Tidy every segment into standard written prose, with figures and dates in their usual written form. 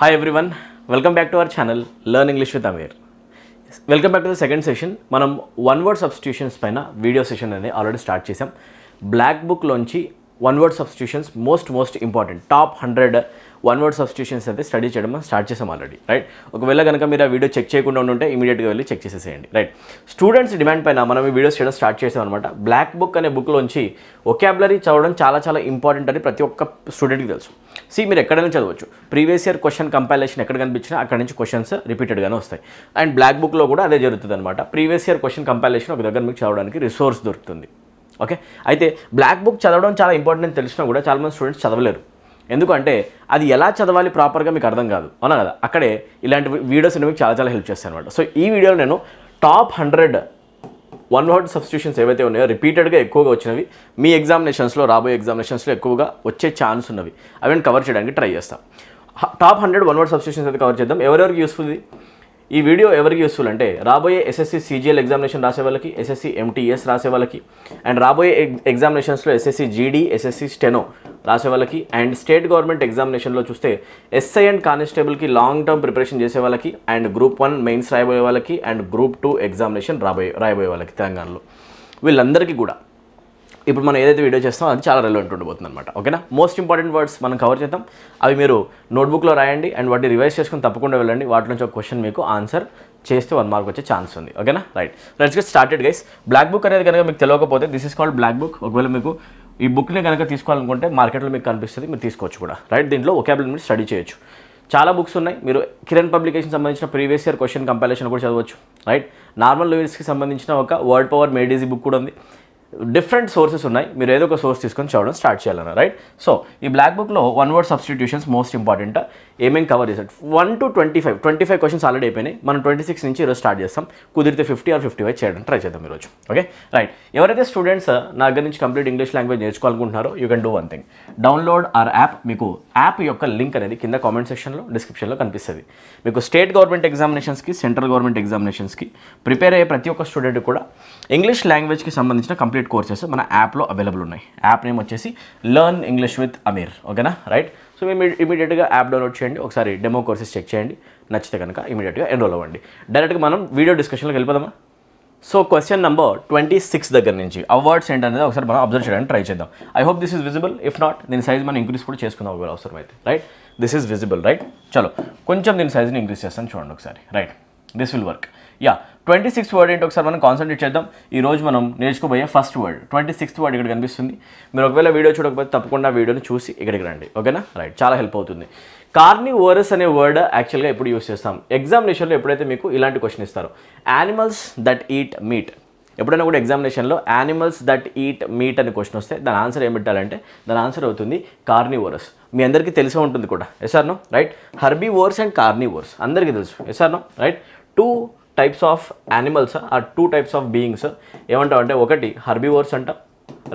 Hi everyone, welcome back to our channel Learn English with Amir. Welcome back to the second session. మనం one word substitutions పైన video session అనేది already start చేసాం. Black book లోంచి one word substitutions most important top 100 one word substitutions అయితే study చేయడం start చేసాం already, right? ఒకవేళ కనుక మీరు ఆ వీడియో చెక్ చేయకుండా ఉంటే ఇమీడియట్గా వెళ్ళి చెక్ చేసేసేయండి, రైట్? స్టూడెంట్స్ డిమాండ్ పైన మనం ఈ వీడియోస్ చేయడం స్టార్ట్ చేసాం అనమాట. బ్లాక్ బుక్ అనే బుక్లోంచి వొకాబులరీ చదవడం చాలా ఇంపార్టెంట్ అని ప్రతి ఒక్క స్టూడెంట్కి తెలుసు. మీరు ఎక్కడైనా చదవచ్చు. ప్రీవియస్ ఇయర్ క్వశ్చన్ కంపైలేషన్ ఎక్కడ కనిపించినా అక్కడ నుంచి క్వశ్చన్స్ రిపీటెడ్గానే వస్తాయి. అండ్ బ్లాక్ బుక్లో కూడా అదే జరుగుతుంది అనమాట. ప్రీవియస్ ఇయర్ క్వశ్చన్ కంపైలేషన్ ఒక దగ్గర మీకు చదవడానికి రిసోర్స్ దొరుకుతుంది. ఓకే, అయితే బ్లాక్ బుక్ చదవడం చాలా ఇంపార్టెంట్ అని తెలిసినా కూడా చాలామంది స్టూడెంట్స్ చదవలేరు. ఎందుకంటే అది ఎలా చదవాలి ప్రాపర్గా మీకు అర్థం కాదు, అవునా కదా? అక్కడే ఇలాంటి వీడియోస్ మీకు చాలా హెల్ప్ చేస్తాయి అనమాట. సో ఈ వీడియోలో నేను టాప్ 100 వన్ వర్డ్ సబ్స్టిట్యూషన్స్ ఏవైతే ఉన్నాయో రిపీటెడ్గా ఎక్కువగా వచ్చినవి, మీ ఎగ్జామినేషన్స్లో రాబోయే ఎగ్జామినేషన్స్లో ఎక్కువగా వచ్చే ఛాన్స్ ఉన్నవి, అవి కవర్ చేయడానికి ట్రై చేస్తాం. టాప్ 100 వన్ వర్డ్ సబ్స్టిట్యూషన్స్ అయితే కవర్ చేద్దాం. ఎవరెవరికి యూస్ఫుల్ ఈ వీడియో? ఎవరికి యూస్ఫుల్ అంటే రాబోయే ఎస్ఎస్సి సిజిఎల్ ఎగ్జామినేషన్ రాసే వాళ్ళకి, ఎస్ఎస్సి ఎంటీఎస్ రాసే వాళ్ళకి, అండ్ రాబోయే ఎగ్జామినేషన్స్లో ఎస్ఎస్సి జీడీ, ఎస్ఎస్సి స్టెనో రాసే వాళ్ళకి, అండ్ స్టేట్ గవర్నమెంట్ ఎగ్జామినేషన్లో చూస్తే ఎస్ఐ అండ్ కానిస్టేబుల్కి లాంగ్ టర్మ్ ప్రిపరేషన్ చేసే వాళ్ళకి, అండ్ గ్రూప్ 1 మెయిన్స్ రాయబోయే వాళ్ళకి, అండ్ గ్రూప్ 2 ఎగ్జామినేషన్ రాయబోయే వాళ్ళకి తెలంగాణలో, వీళ్ళందరికీ కూడా ఇప్పుడు మనం ఏదైతే వీడియో చేస్తామో అది చాలా రెలవెంట్ ఉండబోతుంది అనమాట. ఓకేనా? మోస్ట్ ఇంపార్టెంట్ వర్డ్స్ మనం కవర్ చేద్దాం. అవి మీరు నోట్బుక్లో రాయండి అండ్ వాటిని రివైజ్ చేసుకుని తప్పకుండా వెళ్ళండి. వాటి నుంచి ఒక క్వశ్చన్ మీకు ఆన్సర్ చేస్తే 1 మార్క్ వచ్చే ఛాన్స్ ఉంది. ఓకేనా? Right, let's get started guys. Black book అనేది కనుక మీకు తెలియకపోతే this is called black book. ఒకవేళ మీకు ఈ బుక్ని కనుక తీసుకోవాలనుకుంటే మార్కెట్లో మీకు కనిపిస్తుంది, మీరు తీసుకోవచ్చు కూడా, రైట్? దీంట్లో వొకాబులరీ మీరు స్టడీ చేయొచ్చు. చాలా బుక్స్ ఉన్నాయి. మీరు కిరణ్ పబ్లికేషన్ సంబంధించిన ప్రీవియస్ ఇయర్ క్వశ్చన్ కంపైలేషన్ కూడా చదవచ్చు, రైట్? నార్మల్ లూయిస్కి సంబంధించిన ఒక word power made easy book కూడా ఉంది. డిఫరెంట్ సోర్సెస్ ఉన్నాయి, మీరు ఏదో ఒక సోర్స్ తీసుకొని చదవడం స్టార్ట్ చేయాలన్నా, రైట్? సో ఈ బ్లాక్ బుక్లో one word substitutions most important ఏమేమి కవర్ చేశారు? 1 to 25 క్వశ్చన్స్ ఆల్రెడీ అయిపోయినాయి. మనం 26 నుంచి ఈరోజు స్టార్ట్ చేస్తాం. కుదిరితే 50 or 55 చేయడం ట్రై చేద్దాం ఈరోజు. Okay, right. ఎవరైతే స్టూడెంట్స్ నా దగ్గర నుంచి కంప్లీట్ ఇంగ్లీష్ లాంగ్వేజ్ నేర్చుకోవాలనుకుంటున్నారో you can do one thing. Download our app. మీకు యాప్ యొక్క లింక్ అనేది కింద కామెంట్ సెక్షన్లో, డిస్క్రిప్షన్లో కనిపిస్తుంది. మీకు స్టేట్ గవర్నమెంట్ ఎగ్జామినేషన్స్కి, సెంట్రల్ గవర్నమెంట్ ఎగ్జామినేషన్స్కి ప్రిపేర్ అయ్యే ప్రతి ఒక్క స్టూడెంట్ కూడా ఇంగ్లీష్ లాంగ్వేజ్కి సంబంధించిన కంప్లీట్ కోర్సెస్ మన యాప్లో అవైలబుల్ ఉన్నాయి. యాప్ నేమ్ వచ్చేసి లెర్న్ ఇంగ్లీష్ విత్ అమీర్. ఓకేనా? రైట్. సో మీరు ఇమీడియట్గా యాప్ డౌన్లోడ్ చేయండి, ఒకసారి డెమో కోర్సెస్ చెక్ చేయండి, నచ్చితే కనుక ఇమీడియట్గా ఎన్రోల్ అవ్వండి. డైరెక్ట్గా మనం వీడియో డిస్కషన్లోకి వెళ్ళిపోదామా? సో క్వశ్చన్ నెంబర్ 26 దగ్గర నుంచి అవర్డ్స్ ఏంటనేది ఒకసారి మనం అబ్జర్వ్ చేయడానికి ట్రై చేద్దాం. I hope this is visible. If not దీని సైజ్ మనం ఇంక్రీస్ కూడా చేసుకుందాం ఒకవేళ అవసరం అయితే, right? This is visible, right? చలో కొంచెం దీని సైజ్ని ఇంక్రీస్ చేస్తాను చూడండి ఒకసారి, right? This will work. Yeah, 26th word ఏంటి ఒకసారి మనం కాన్సన్ట్రేట్ చేద్దాం. ఈరోజు మనం నేర్చుకోబోయే ఫస్ట్ వర్డ్ 26th వర్డ్ ఇక్కడ కనిపిస్తుంది. మీరు ఒకవేళ వీడియో చూడకపోతే తప్పకుండా వీడియోని చూసి ఇక్కడికి రండి. ఓకేనా? రైట్, చాలా హెల్ప్ అవుతుంది. కార్నివోరస్ అనే వర్డ్ యాక్చువల్గా ఎప్పుడు యూస్ చేస్తాం? ఎగ్జామినేషన్లో ఎప్పుడైతే మీకు ఇలాంటి క్వశ్చన్ ఇస్తారు, యానిమల్స్ దట్ ఈట్ మీట్. ఎప్పుడైనా కూడా ఎగ్జామినేషన్లో యానిమల్స్ దట్ ఈట్ మీట్ అనే క్వశ్చన్ వస్తే దాని ఆన్సర్ ఏం పెట్టాలంటే దాని ఆన్సర్ అవుతుంది కార్నివోరస్. మీ అందరికీ తెలిసే ఉంటుంది కూడా, yes or no? Right. Herbivores and carnivores అందరికీ తెలుసు, yes or no? Right. 2 types of animals or 2 types of beings ఏమంటాం అంటే, ఒకటి హర్బీవోర్స్ అంటాం,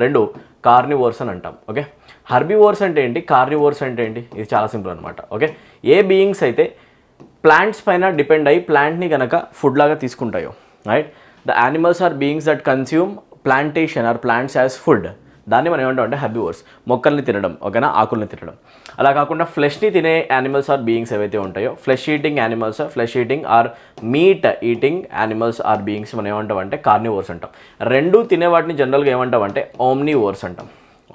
2 కార్నివోర్స్ అని అంటాం. ఓకే, హర్బీవోర్స్ అంటే ఏంటి, కార్నివోర్స్ అంటే ఏంటి? ఇది చాలా సింపుల్ అనమాట. ఓకే, ఏ బీయింగ్స్ అయితే ప్లాంట్స్ పైన డిపెండ్ అయ్యి ప్లాంట్ని కనుక ఫుడ్ లాగా తీసుకుంటాయో, right? The animals are beings that consume plantation or plants as food, దాన్ని మనం ఏమంటాం అంటే హర్బీవోర్స్. మొక్కల్ని తినడం, ఓకేనా, ఆకుల్ని తినడం. అలా కాకుండా ఫ్లెష్ని తినే యానిమల్స్ ఆర్ బీయింగ్స్ ఏవైతే ఉంటాయో, flesh eating animals, flesh eating or meat eating animals are beings మనం ఏమంటాం అంటే కార్నివోర్స్ అంటాం. 2 తినే వాటిని జనరల్గా ఏమంటాం అంటే ఆమ్నివోర్స్ అంటాం.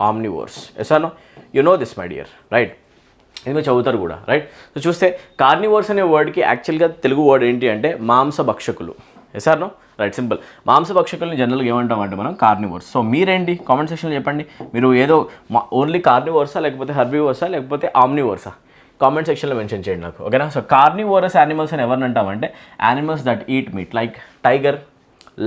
Omnivores, yes or no? You know this my dear, right? ఇది మీరు చదువుతారు కూడా, రైట్? సో చూస్తే కార్నివోర్స్ అనే వర్డ్కి యాక్చువల్గా తెలుగు వర్డ్ ఏంటి అంటే మాంసభక్షకులు, yes or no? Right, simple. మాంసభక్షకుల్ని జనరల్గా ఏమంటాం అంటే మనం కార్నివోర్స్. సో మీరేంటి కామెంట్ సెక్షన్లో చెప్పండి, మీరు ఏదో ఓన్లీ కార్నివోర్సా, లేకపోతే హర్బీవోర్సా, లేకపోతే ఆమ్నివోర్సా? కామెంట్ సెక్షన్లో మెన్షన్ చేయండి నాకు, ఓకేనా? సో కార్నివోరస్ యానిమల్స్ అని ఎవరిని అంటామంటే animals that eat meat, like tiger,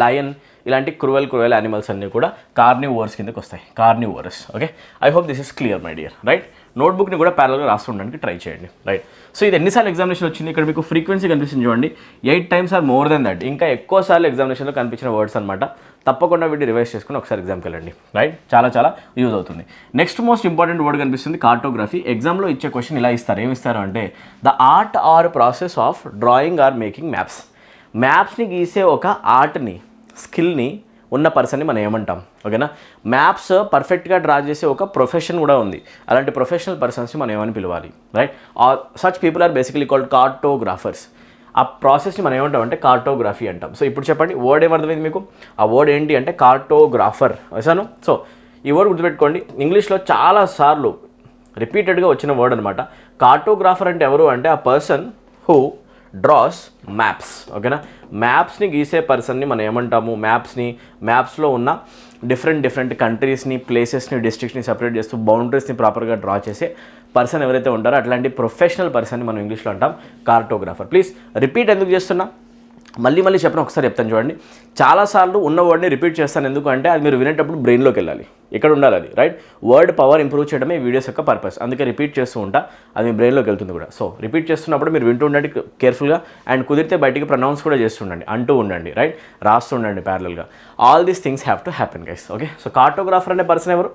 lion, ఇలాంటి క్రూవల్ యానిమల్స్ అన్నీ కూడా కార్నివోర్స్ కిందకి వస్తాయి, carnivorous. Okay, I hope this is clear my dear, right? నోట్బుక్ని కూడా ప్యారల్గా రాస్తుండడానికి ట్రై చేయండి, రైట్? సో ఇది ఎన్నిసార్లు ఎగ్జామినేషన్ వచ్చింది? ఇక్కడ మీకు ఫ్రీక్వెన్సీ కనిపిస్తుంది చూడండి, 8 times or more than that. ఇంకా ఎక్కువ సార్లు ఎగ్జామినేషన్లో కనిపించిన వర్డ్స్ అనమాట. తప్పకుండా వీటిని రివైజ్ చేసుకుని ఒకసారి ఎగ్జామ్కి వెళ్ళండి, రైట్? చాలా యూజ్ అవుతుంది. నెక్స్ట్ మోస్ట్ ఇంపార్టెంట్ వర్డ్ కనిపిస్తుంది కార్టోగ్రఫీ. ఎగ్జామ్లో ఇచ్చే క్వశ్చన్ ఇలా ఇస్తారు, ఏమి ఇస్తారు అంటే the art or process of drawing or making maps. మ్యాప్స్ని గీసే ఒక ఆర్ట్ని, స్కిల్ని ఉన్న పర్సన్ని మనం ఏమంటాం? ఓకేనా. మ్యాప్స్ పర్ఫెక్ట్గా డ్రా చేసే ఒక ప్రొఫెషన్ కూడా ఉంది. అలాంటి ప్రొఫెషనల్ పర్సన్స్ని మనం ఏమని పిలవాలి? Right. Such people are basically called cartographers. ఆ ప్రాసెస్ని మనం ఏమంటాం అంటే కార్టోగ్రఫీ అంటాం. సో ఇప్పుడు చెప్పండి, వర్డ్ ఏమర్థమైంది మీకు? ఆ వర్డ్ ఏంటి అంటే కార్టోగ్రాఫర్. వేసాను. సో ఈ వర్డ్ గుర్తుపెట్టుకోండి, ఇంగ్లీష్లో చాలాసార్లు రిపీటెడ్గా వచ్చిన వర్డ్ అనమాట. కార్టోగ్రాఫర్ అంటే ఎవరు అంటే a person who draws maps. ఓకేనా. మ్యాప్స్ని గీసే పర్సన్ని మనం ఏమంటాము? మ్యాప్స్లో ఉన్న డిఫరెంట్ కంట్రీస్ని, ప్లేసెస్ని, డిస్ట్రిక్ట్స్ని సపరేట్ చేస్తూ బౌండరీస్ని ప్రాపర్గా డ్రా చేసే పర్సన్ ఎవరైతే ఉంటారో అట్లాంటి ప్రొఫెషనల్ పర్సన్ని మనం ఇంగ్లీష్లో అంటాం కార్టోగ్రాఫర్. ప్లీజ్ రిపీట్ ఎందుకు చేస్తున్నా? మళ్ళీ చెప్పిన ఒకసారి చెప్తాను చూడండి. చాలాసార్లు ఉన్న వర్డ్ని రిపీట్ చేస్తాను ఎందుకంటే అది మీరు వినేటప్పుడు బ్రెయిన్లోకి వెళ్ళాలి, ఇక్కడ ఉండాలి అది. రైట్. వర్డ్ పవర్ ఇంప్రూవ్ చేయడమే వీడియోస్ యొక్క పర్పస్. అందుకే రిపీట్ చేస్తూ ఉంటా, అది మీ బ్రెయిన్లోకి వెళ్తుంది కూడా. సో రిపీట్ చేస్తున్నప్పుడు మీరు వింటూ ఉండండి కేర్ఫుల్గా, అండ్ కుదిరితే బయటికి ప్రొనౌన్స్ కూడా చేస్తుండండి, అంటూ ఉండండి. రైట్. రాస్తూ ఉండండి ప్యారలల్గా. All these things have to happen guys. Okay. So cartographer అనే పర్సన్ ఎవరు?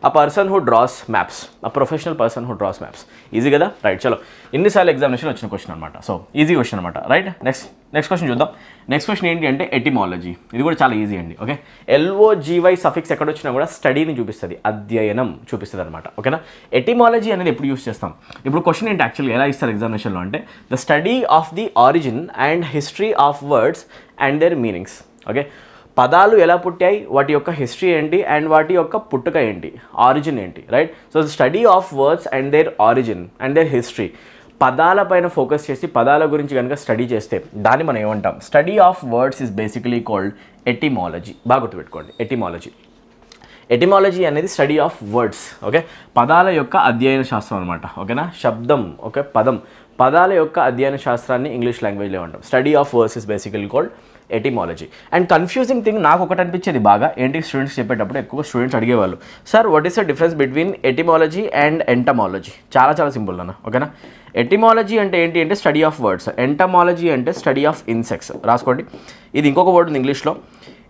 ఆ పర్సన్ హూ డ్రాస్ మ్యాప్స్, ఆ professional person who draws maps. Easy కదా? రైట్. చలో, ఇన్నిసార్లు ఎగ్జామినేషన్ వచ్చిన క్వశ్చన్ అనమాట. సో ఈజీ క్వశ్చన్ అనమాట. రైట్. నెక్స్ట్ క్వశ్చన్ చూద్దాం. నెక్స్ట్ క్వశ్చన్ ఏంటి అంటే ఎటిమాలజీ. ఇది కూడా చాలా ఈజీ అండి. ఓకే. LOGY సఫిక్స్ ఎక్కడ వచ్చినా కూడా స్టడీని చూపిస్తుంది, అధ్యయనం చూపిస్తుంది అనమాట. ఓకేనా. ఎటిమాలజీ అనేది ఎప్పుడు యూస్ చేస్తాం? ఇప్పుడు క్వశ్చన్ ఏంటి యాక్చువల్గా ఎలా ఇస్తారు ఎగ్జామినేషన్లో అంటే the study of the origin and history of words and their meanings. Okay. పదాలు ఎలా పుట్టాయి, వాటి యొక్క హిస్టరీ ఏంటి, అండ్ వాటి యొక్క పుట్టుక ఏంటి, ఆరిజిన్ ఏంటి. Right. So study of words and their origin and their history. పదాల పైన ఫోకస్ చేసి పదాల గురించి కనుక స్టడీ చేస్తే దాన్ని మనం ఏమంటాం? Study of words is basically called etymology. బాగా గుర్తుపెట్టుకోండి, ఎటిమాలజీ అనేది స్టడీ ఆఫ్ వర్డ్స్. ఓకే. పదాల యొక్క అధ్యయన శాస్త్రం అనమాట. ఓకేనా. శబ్దం, ఓకే, పదాల యొక్క అధ్యయన శాస్త్రాన్ని ఇంగ్లీష్ లాంగ్వేజ్లో ఏమంటాం? Study of words is basically called etymology. And confusing thing నాకు ఒకటి అనిపించేది బాగా, ఏంటి స్టూడెంట్స్ చెప్పేటప్పుడు ఎక్కువ స్టూడెంట్స్ అడిగేవాళ్ళు, sir what is the difference between etymology and entomology? చాలా సింపుల్ అన్న. ఓకేనా. ఎటిమాలజీ అంటే ఏంటి అంటే స్టడీ ఆఫ్ వర్డ్స్, ఎంటమాలజీ అంటే స్టడీ ఆఫ్ ఇన్సెక్ట్స్. రాసుకోండి, ఇది ఇంకొక వర్డ్ ఉంది ఇంగ్లీష్లో.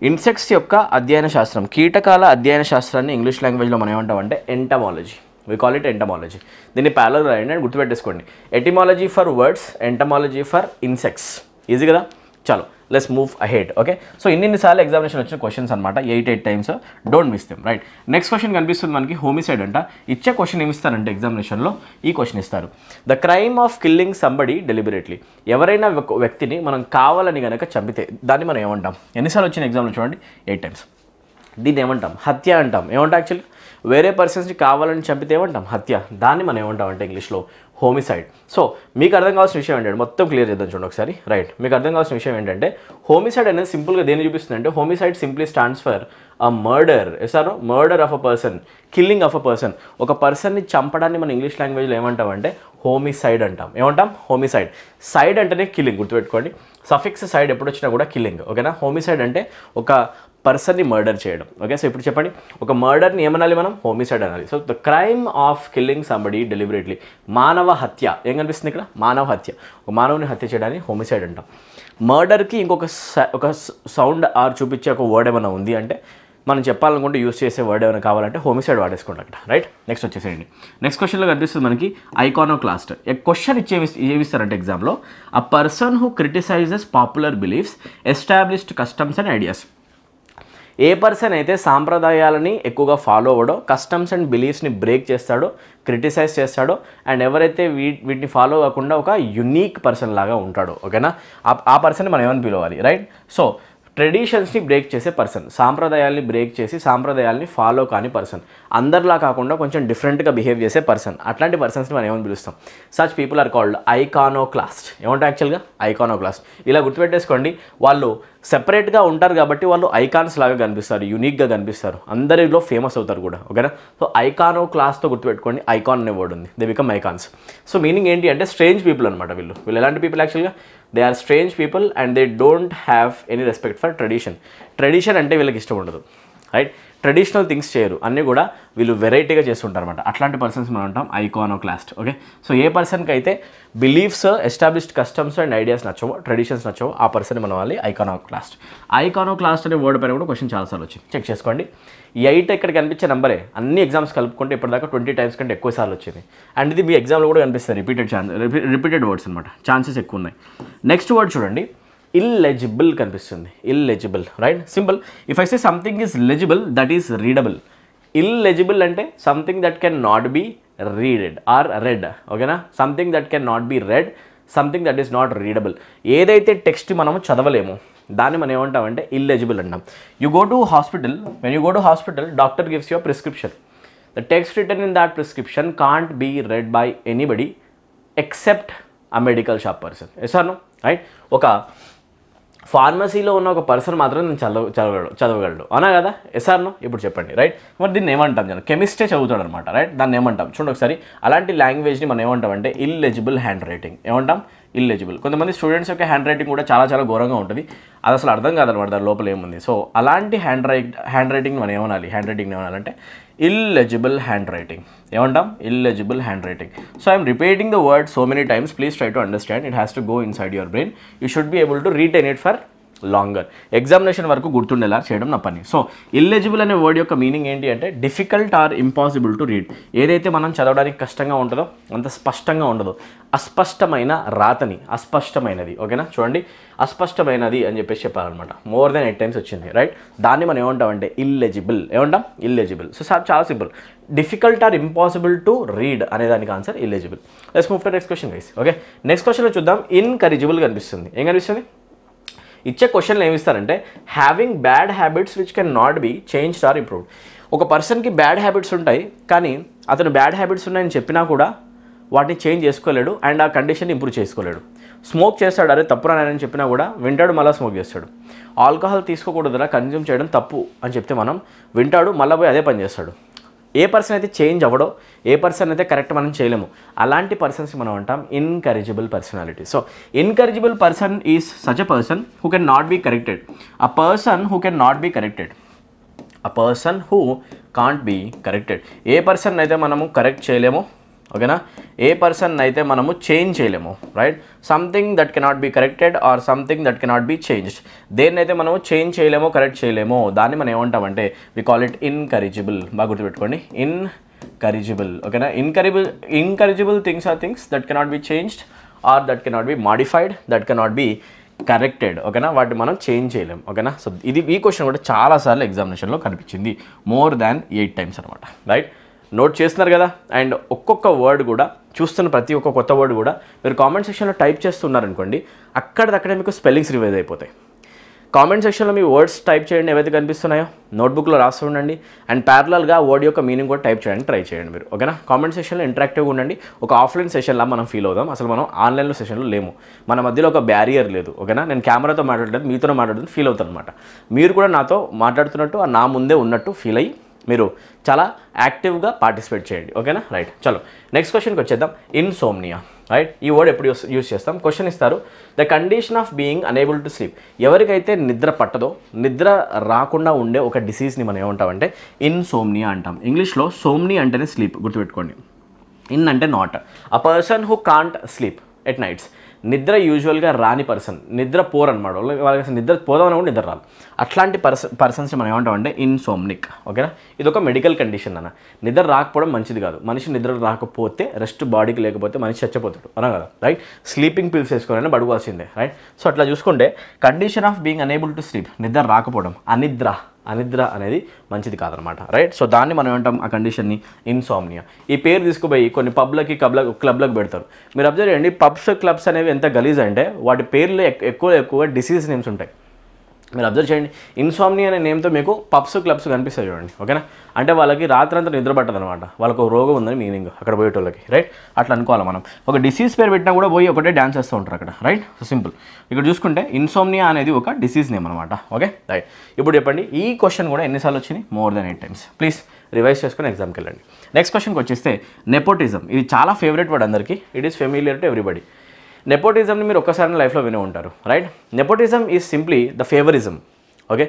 ఇన్సెక్ట్స్ యొక్క అధ్యయన శాస్త్రం, కీటకాల అధ్యయన శాస్త్రాన్ని ఇంగ్లీష్ లాంగ్వేజ్లో మనం ఏమంటామంటే entomology. We call it entomology. దీన్ని ప్యారలల్ రాయండి అండ్ గుర్తుపెట్టేసుకోండి. Etymology for words, entomology for insects. Easy కదా? చలో, let's move ahead. Okay. So ఇన్నిసార్లు ఎగ్జామినేషన్ వచ్చిన క్వశ్చన్స్ అనమాట, 8 times. Don't miss them. Right. Next question కనిపిస్తుంది మనకి, హోమిసైడ్ అంట. ఇచ్చే క్వశ్చన్ ఏమి ఇస్తారంటే ఎగ్జామినేషన్లో ఈ క్వశ్చన్ ఇస్తారు, the crime of killing somebody deliberately. ఎవరైనా ఒక వ్యక్తిని మనం కావాలని కనుక చంపితే దాన్ని మనం ఏమంటాం? ఎన్నిసార్లు వచ్చిన ఎగ్జామ్లో చూడండి, 8 టైమ్స్. దీన్ని ఏమంటాం? హత్య అంటాం. ఏమంటాం? యాక్చువల్లీ వేరే పర్సన్స్ని కావాలని చంపితే ఏమంటాం? హత్య. దాన్ని మనం ఏమంటాం అంటే ఇంగ్లీష్లో హోమిసైడ్. సో మీకు అర్థం కావాల్సిన విషయం ఏంటంటే, మొత్తం క్లియర్ చేద్దాం చూడండి ఒకసారి. రైట్. మీకు అర్థం కావాల్సిన విషయం ఏంటంటే హోమిసైడ్ అనేది సింపుల్గా దేన్ని చూపిస్తుంది అంటే, homicide simply stands for a murder. Yes or no murder of a person, killing of a person. ఒక పర్సన్ని చంపడాన్ని మనం ఇంగ్లీష్ లాంగ్వేజ్లో ఏమంటాం అంటే హోమిసైడ్ అంటాం. ఏమంటాం? హోమిసైడ్. సైడ్ అంటేనే కిల్లింగ్, గుర్తుపెట్టుకోండి. సఫిక్స్ సైడ్ ఎప్పుడు వచ్చినా కూడా కిల్లింగ్. ఓకేనా. హోమిసైడ్ అంటే ఒక పర్సన్ని మర్డర్ చేయడం. ఓకే. సో ఇప్పుడు చెప్పండి, ఒక మర్డర్ని ఏమనాలి మనం? హోమిసైడ్ అనాలి. So the crime of killing somebody deliberately, మానవ హత్య. ఏం కనిపిస్తుంది ఇక్కడ? మానవ హత్య. ఒక మానవుని హత్య చేయడాన్ని హోమిసైడ్ అంటాం. మర్డర్కి ఒక సౌండ్ ఆర్ చూపించే ఒక వర్డ్ ఏమైనా ఉంది అంటే, మనం చెప్పాలనుకుంటే యూస్ చేసే వర్డ్ ఏమైనా కావాలంటే హోమిసైడ్ వాడేసుకోండి అక్కడ. రైట్. నెక్స్ట్ వచ్చేసేయండి. నెక్స్ట్ క్వశ్చన్లో కనిపిస్తుంది మనకి ఐకానోక్లాస్ట్. క్వశ్చన్ ఏమిస్తారంటే ఎగ్జామ్లో, అ person who criticises popular beliefs, established customs and ideas. A person అయితే సాంప్రదాయాలని ఎక్కువగా ఫాలో అవ్వడో, కస్టమ్స్ అండ్ బిలీఫ్స్ని బ్రేక్ చేస్తాడో, క్రిటిసైజ్ చేస్తాడో, అండ్ ఎవరైతే వీటిని ఫాలో కాకుండా ఒక యునీక్ పర్సన్ లాగా ఉంటాడో, ఓకేనా, ఆ పర్సన్ మనం ఏమని పిలవాలి? రైట్. సో ట్రెడిషన్స్ని బ్రేక్ చేసే పర్సన్, సాంప్రదాయాల్ని బ్రేక్ చేసి సాంప్రదాయాల్ని ఫాలో కాని పర్సన్, అందరిలా కాకుండా కొంచెం డిఫరెంట్గా బిహేవ్ చేసే పర్సన్, అట్లాంటి పర్సన్స్ని మనం ఏమని పిలుస్తాం? Such people are called iconoclast. ఏమంటారు యాక్చువల్గా? ఐకానోక్లాస్ట్. ఇలా గుర్తుపెట్టేసుకోండి, వాళ్ళు సెపరేట్గా ఉంటారు కాబట్టి వాళ్ళు ఐకాన్స్ లాగా కనిపిస్తారు, యూనిక్గా కనిపిస్తారు, అందరిలో ఫేమస్ అవుతారు కూడా. ఓకేనా. సో ఐకానోక్లాస్తో గుర్తుపెట్టుకోండి, ఐకాన్ అనే వర్డ్ ఉంది, they become icons. So meaning ఏంటి అంటే స్ట్రేంజ్ పీపుల్ అనమాట వీళ్ళు. ఎలాంటి పీపుల్ యాక్చువల్గా? They are strange people and they don't have any respect for tradition అంటే వీళ్ళకి ఇష్టం ఉండదు. రైట్. ట్రెడిషనల్ థింగ్స్ చేయరు, అన్నీ కూడా వీళ్ళు వెరైటీగా చేస్తుంటారు అనమాట. అట్లాంటి పర్సన్స్ మనం అంటాం ఐకానోక్లాస్ట్. ఓకే. సో ఏ పర్సన్కి అయితే beliefs, established customs and ideas నచ్చవో, ట్రెడిషన్స్ నచ్చవో, ఆ పర్సన్ మనం వాళ్ళు ఐకానోక్లాస్ట్. ఐకానోక్లాస్ట్ అనే వర్డ్ పైన కూడా క్వశ్చన్ చాలాసార్లు వచ్చింది, చెక్ చేసుకోండి. 8 ఇక్కడ కనిపించే నెంబరే, అన్ని ఎగ్జామ్స్ కలుపుకుంటే ఇప్పటిదాకా 20 టైమ్స్ కంటే ఎక్కువ సార్లు వచ్చింది. అండ్ ఇది మీ ఎగ్జామ్లో కూడా కనిపిస్తుంది, రిపీటెడ్ వర్డ్స్ అనమాట, ఛాన్సెస్ ఎక్కువ ఉన్నాయి. నెక్స్ట్ వర్డ్ చూడండి, ఇల్లెజిబుల్ కనిపిస్తుంది, illegible, right? Simple. If I say something is legible, that is readable. Illegible అంటే something that can not be readed or read, ఓకేనా? Something that can not be read, something that is not readable. ఏదైతే text మనము చదవలేమో దాన్ని మనం ఏమంటామంటే illegible అంటాం. You go to hospital, when you go to hospital, doctor gives your prescription. The text written in that prescription can't be read by anybody except a medical shop person. Yes or no? Right? ఒక ఫార్మసీలో ఉన్న ఒక person మాత్రం నేను చదవగలడు, అవునా కదా? Yes or no? ఇప్పుడు చెప్పండి, రైట్? మరి దీన్ని ఏమంటాం? జన కెమిస్ట్రే చదువుతాడు అనమాట, రైట్? దాన్ని ఏమంటాం? చూడండి ఒకసారి. అలాంటి లాంగ్వేజ్ని మనం ఏమంటాం అంటే ఇల్లెజిబుల్ హ్యాండ్ రైటింగ్. ఏమంటాం? ఇల్లెజిబుల్. కొంతమంది స్టూడెంట్స్ యొక్క హ్యాండ్ రైటింగ్ కూడా చాలా చాలా ఘోరంగా ఉంటుంది, అది అసలు అర్థం కాదనమాట దాని లోపల ఏముంది. సో అలాంటి హ్యాండ్ రైటింగ్ మనం ఏమనాలి? హ్యాండ్ రైటింగ్ ఏమనాలంటే ఇల్లెజిబుల్ హ్యాండ్ రైటింగ్. ఏమంటాం? Illegible hand writing. So I'm repeating the word so many times, please try to understand. It has to go inside your brain. You should be able to retain it for longer. Examination వరకు గుర్తుండేలా చేయడం నా పని. So ఇల్లెజిబుల్ అనే word యొక్క meaning ఏంటి అంటే difficult or impossible to read. ఏదైతే మనం చదవడానికి కష్టంగా ఉంటుందో, అంత స్పష్టంగా ఉండదు, అస్పష్టమైన రాతని, అస్పష్టమైనది, ఓకేనా? చూడండి, అస్పష్టమైనది అని చెప్పేసి చెప్పాలన్నమాట. మోర్ దెన్ 8 times వచ్చింది, రైట్? దాన్ని మనం ఏమంటామంటే ఇల్లెజిబుల్. ఏమంటాం? ఇల్లెజిబుల్. సో చాలా simple. Difficult or impossible to read అనే దానికి answer illegible. Let's move to next question guys. Okay, next క్వశ్చన్లో చూద్దాం. ఇన్కరిజిబుల్ కనిపిస్తుంది. ఏం కనిపిస్తుంది? ఇచ్చే క్వశ్చన్లు ఏమిస్తారంటే having bad habits which can not be changed or improved. ఒక పర్సన్కి బ్యాడ్ హ్యాబిట్స్ ఉంటాయి, కానీ అతను బ్యాడ్ హ్యాబిట్స్ ఉన్నాయని చెప్పినా కూడా వాటిని చేంజ్ చేసుకోలేడు అండ్ ఆ కండిషన్ ఇంప్రూవ్ చేసుకోలేడు. స్మోక్ చేస్తాడు, అరే తప్పు రానని చెప్పినా కూడా వింటాడు, మళ్ళీ స్మోక్ చేస్తాడు. ఆల్కహాల్ తీసుకోకూడదురా, కన్జ్యూమ్ చేయడం తప్పు అని చెప్తే మనం వింటాడు, మళ్ళీ పోయి అదే పని చేస్తాడు. ఏ పర్సన్ అయితే చేంజ్ అవ్వడో, ఏ పర్సన్ అయితే కరెక్ట్ మనం చేయలేము, అలాంటి పర్సన్స్ మనం అంటాం incorrigible personality. So incorrigible person is such a person who can not be corrected. A person who can not be corrected, a person who can't be corrected. ఏ person అయితే మనము correct చేయలేమో, ఓకేనా? ఏ పర్సన్ అయితే మనము change చేయలేము, right? Something that cannot be corrected or something that cannot be changed. దేన్నైతే మనము చేంజ్ చేయలేమో, కరెక్ట్ చేయలేమో, దాన్ని మనం ఏమంటామంటే వి కాల్ ఇట్ ఇన్కరిజిబుల్. బాగా గుర్తుపెట్టుకోండి, ఇన్కరిజిబుల్, ఓకేనా? Incorrigible things are things that cannot be changed or that cannot be modified, that cannot be corrected, ఓకేనా? వాటిని మనం చేంజ్ చేయలేం, ఓకేనా? సో ఈ క్వశ్చన్ కూడా చాలాసార్లు ఎగ్జామినేషన్లో కనిపించింది, మోర్ దాన్ 8 times అనమాట, రైట్? నోట్ చేస్తున్నారు కదా? అండ్ ఒక్కొక్క వర్డ్ కూడా చూస్తున్న ప్రతి ఒక్క కొత్త వర్డ్ కూడా మీరు కామెంట్ సెక్షన్లో టైప్ చేస్తున్నారనుకోండి, అక్కడదక్కడే మీకు స్పెల్లింగ్స్ రివైజ్ అయిపోతాయి. కామెంట్ సెక్షన్లో మీ వర్డ్స్ టైప్ చేయండి, ఏవైతే కనిపిస్తున్నాయో నోట్బుక్లో రాస్తూ ఉండండి. అండ్ ప్యారలల్గా వర్డ్ యొక్క మీనింగ్ కూడా టైప్ చేయడానికి ట్రై చేయండి మీరు, ఓకేనా? కామెంట్ సెక్షన్లో ఇంటరాక్టివ్గా ఉండండి. ఒక ఆఫ్లైన్ సెషన్లా మనం ఫీల్ అవుదాం. అసలు మనం ఆన్లైన్లో సెషన్లో లేము, మన మధ్యలో ఒక బ్యారియర్ లేదు, ఓకేనా? నేను కెమెరాతో మాట్లాడలేదు, మీతో మాట్లాడుతుంది ఫీల్ అవుతాను అనమాట. మీరు కూడా నాతో మాట్లాడుతున్నట్టు, నా ముందే ఉన్నట్టు ఫీల్ అయ్యి మీరు చాలా యాక్టివ్గా పార్టిసిపేట్ చేయండి, ఓకేనా? రైట్, చలో నెక్స్ట్ క్వశ్చన్కి వచ్చేద్దాం. Insomnia, right? ఈ వర్డ్ ఎప్పుడు యూస్ చేస్తాం? క్వశ్చన్ ఇస్తారు, the condition of being unable to sleep. ఎవరికైతే నిద్ర పట్టదో, నిద్ర రాకుండా ఉండే ఒక డిసీజ్ని మనం ఏమంటామంటే ఇన్సోమ్నియా అంటాం. ఇంగ్లీష్లో సోమ్ని అంటేనే స్లీప్, గుర్తుపెట్టుకోండి. ఇన్ అంటే not. A person who can't sleep at nights. నిద్ర యూజువల్గా రాని పర్సన్, నిద్ర పోర్ అనమాట, వాళ్ళకి అసలు నిద్ర పోదామని కూడా నిద్ర రాదు. అట్లాంటి పర్సన్స్ మనం ఏమంటామంటే ఇన్సోమ్నిక్, ఓకేనా? ఇది ఒక మెడికల్ కండిషన్ అన్న. నిద్ర రాకపోవడం మంచిది కాదు. మనిషి నిద్ర రాకపోతే, రెస్ట్ బాడీకి లేకపోతే మనిషి చచ్చిపోతాడు, అవునా కదా? రైట్? స్లీపింగ్ పిల్స్ వేసుకోవాలని బడుకోవాల్సిందే, రైట్? సో అట్లా చూసుకుంటే condition of being unable to sleep, నిద్ర రాకపోవడం, అనిద్ర అనేది మంచిది కాదనమాట, రైట్? సో దాన్ని మనం ఏమంటాం, ఆ కండిషన్ని ఇన్సోమ్నియా. ఈ పేరు తీసుకుపోయి కొన్ని క్లబ్లకు పెడతారు. మీరు అబ్జర్వ్ చేయండి, పబ్స్ క్లబ్స్ అనేవి ఎంత గలీజ్ అంటే వాటి పేర్లు ఎక్కువ డిసీజ్ నేమ్స్ ఉంటాయి. మీరు అబ్జర్వ్ చేయండి, ఇన్సోమ్నియా అనే నేమ్తో మీకు పబ్స్ క్లబ్స్ కనిపిస్తాయి చూడండి, ఓకేనా? అంటే వాళ్ళకి రాత్రంతా నిద్ర పట్టదు అనమాట, వాళ్ళకు రోగం ఉందని మీనింగ్ అక్కడ పోయేటోళ్ళకి, రైట్? అట్లా అనుకోవాలి మనం. ఒక డిసీజ్ పేరు పెట్టినా కూడా పోయి ఒకటే డ్యాన్స్ చేస్తూ ఉంటారు అక్కడ, రైట్? So simple. ఇక్కడ చూసుకుంటే ఇన్సోమ్నియా అనేది ఒక డిసీజ్ నేమ్ అనమాట, ఓకే? రైట్. ఇప్పుడు చెప్పండి, ఈ క్వశ్చన్ కూడా ఎన్నిసార్లు వచ్చింది? More than 8 times. Please revise చేసుకుని ఎగ్జామ్కి వెళ్ళండి. నెక్స్ట్ క్వశ్చన్కి వచ్చేస్తే నెపోటిజం. ఇది చాలా ఫేవరెట్ వర్డ్ అందరికీ, it is familiar to everybody. నెపోటిజంని మీరు ఒక్కసారి లైఫ్లో వినే ఉంటారు, right? Nepotism is simply the favouritism, okay?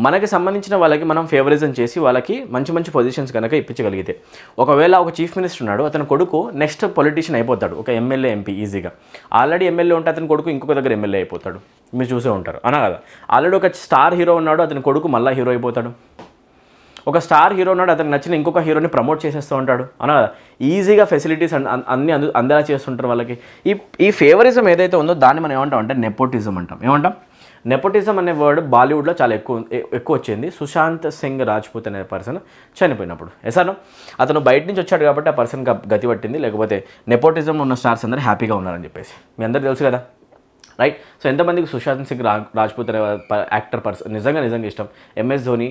మనకి సంబంధించిన వాళ్ళకి మనం ఫేవరిజం చేసి వాళ్ళకి మంచి పొజిషన్స్ కనుక ఇప్పించగలిగితే, ఒకవేళ ఒక చీఫ్ మినిస్టర్ ఉన్నాడు, అతని కొడుకు నెక్స్ట్ పొలిటీషియన్ అయిపోతాడు, ఒక ఎమ్మెల్యే ఎంపీ ఈజీగా. ఆల్రెడీ ఎమ్మెల్యే ఉంటే అతని కొడుకు ఇంకొక దగ్గర ఎమ్మెల్యే అయిపోతాడు, మీరు చూసే ఉంటారు, అనా కదా? ఆల్రెడీ ఒక స్టార్ హీరో ఉన్నాడు, అతని కొడుకు మళ్ళీ హీరో అయిపోతాడు. ఒక స్టార్ హీరో ఉన్నాడు, అతనికి నచ్చిన ఇంకొక హీరోని ప్రమోట్ చేసేస్తూ ఉంటాడు, అనా కదా? ఈజీగా ఫెసిలిటీస్ అన్నీ అందేలా చేస్తుంటారు వాళ్ళకి. ఈ ఫేవరిజం ఏదైతే ఉందో దాన్ని మనం ఏమంటాం అంటే నెపోటిజం అంటాం. ఏమంటాం? నెపోటిజం అనే వర్డ్ బాలీవుడ్లో చాలా ఎక్కువ వచ్చింది సుశాంత్ సింగ్ రాజ్పూత్ అనే పర్సన్ చనిపోయినప్పుడు. ఎసాను అతను బయట నుంచి వచ్చాడు కాబట్టి ఆ పర్సన్ గతి పట్టింది, లేకపోతే నెపోటిజం ఉన్న స్టార్స్ అందరూ హ్యాపీగా ఉన్నారని చెప్పేసి మీ అందరికీ తెలుసు కదా, రైట్. సో ఎంతమందికి సుశాంత్ సింగ్ రాజ్పూత్ అనే యాక్టర్ పర్సన్ నిజంగా ఇష్టం, ఎంఎస్ ధోని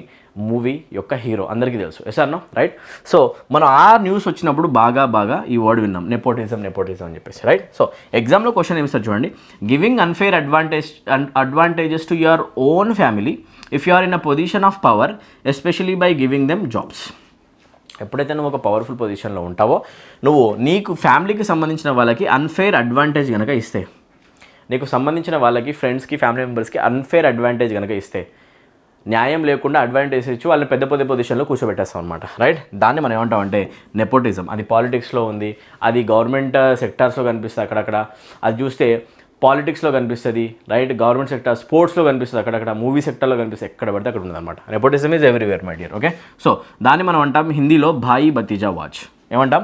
మూవీ యొక్క హీరో అందరికీ తెలుసు. Yes or no, right. So మనం ఆ న్యూస్ వచ్చినప్పుడు బాగా ఈ వర్డ్ విన్నాం, నెపోటిజం అని చెప్పేసి, రైట్. సో ఎగ్జామ్లో క్వశ్చన్ ఏమి సార్ చూడండి, giving unfair advantages to your own family if you are in a position of power especially by giving them jobs. ఎప్పుడైతే నువ్వు ఒక పవర్ఫుల్ పొజిషన్లో ఉంటావో నువ్వు నీకు ఫ్యామిలీకి సంబంధించిన వాళ్ళకి అన్ఫేర్ అడ్వాంటేజ్ కనుక ఇస్తే, నీకు సంబంధించిన వాళ్ళకి ఫ్రెండ్స్కి ఫ్యామిలీ మెంబర్స్కి అన్ఫేర్ అడ్వాంటేజ్ కనుక ఇస్తే, న్యాయం లేకుండా అడ్వాంటేజ్ ఇచ్చి వాళ్ళని పెద్ద పొజిషన్లో కూర్చోబెట్టేస్తాం అనమాట, రైట్. దాన్ని మనం ఏమంటామంటే నెపోటిజం. అది పాలిటిక్స్లో ఉంది, అది గవర్నమెంట్ సెక్టార్స్లో కనిపిస్తుంది అక్కడక్కడ, అది చూస్తే పాలిటిక్స్లో కనిపిస్తుంది, రైట్. గవర్నమెంట్ సెక్టార్ స్పోర్ట్స్లో కనిపిస్తుంది అక్కడక్కడ, మూవీ సెక్టర్లో కనిపిస్తుంది, ఎక్కడ పడితే అక్కడ ఉంది అనమాట. Nepotism is everywhere my dear, okay. So దాన్ని మనం అంటాం హిందీలో భాయి భతీజా వాచ్. ఏమంటాం?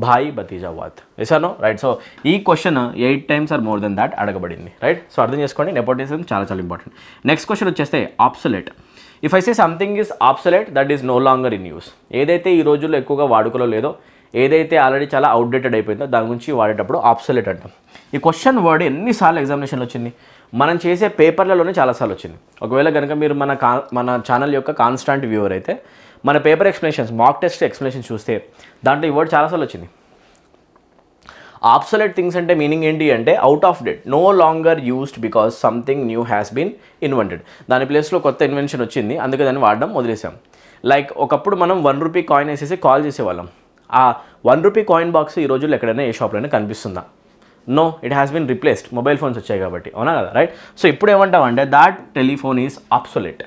భాయి భతీజా వాత్. Yes or no, right. సో ఈ question 8 times or more than that అడగబడింది, రైట్. సో అర్థం చేసుకోండి, నెపోటిజం చాలా ఇంపార్టెంట్. నెక్స్ట్ క్వశ్చన్ వచ్చేస్తే obsolete. If I say something is obsolete that is no longer in use. ఏదైతే ఈ రోజుల్లో ఎక్కువగా వాడుకలో లేదో, ఏదైతే ఆల్రెడీ చాలా అవుట్డేటెడ్ అయిపోయిందో దాని గురించి వాడేటప్పుడు ఆబ్సొలేట్ అంటాం. ఈ క్వశ్చన్ వర్డ్ ఎన్నిసార్లు ఎగ్జామినేషన్లో వచ్చింది, మనం చేసే పేపర్లలోనే చాలాసార్లు వచ్చింది. ఒకవేళ కనుక మీరు మన ఛానల్ యొక్క కాన్స్టాంట్ వ్యూవర్ అయితే మన paper explanations, mock test explanations చూస్తే దాంట్లో ఈ వర్డ్ చాలాసార్లు వచ్చింది. ఆబ్సొలేట్ థింగ్స్ అంటే మీనింగ్ ఏంటి అంటే out of date, no longer used because something new has been invented. దాని ప్లేస్లో కొత్త ఇన్వెన్షన్ వచ్చింది, అందుకే దాన్ని వాడడం వదిలేసాం. లైక్ ఒకప్పుడు మనం 1 రూపీ కాయిన్ వేసేసి కాల్ చేసేవాళ్ళం. ఆ 1 రూపీ కాయిన్ బాక్స్ ఈ రోజుల్లో ఎక్కడైనా ఏ షాప్లోనే కనిపిస్తుందా? No, it has been replaced. Mobile phones వచ్చాయి కాబట్టి, అవునా కదా, రైట్. సో ఇప్పుడు ఏమంటామంటే that telephone is obsolete,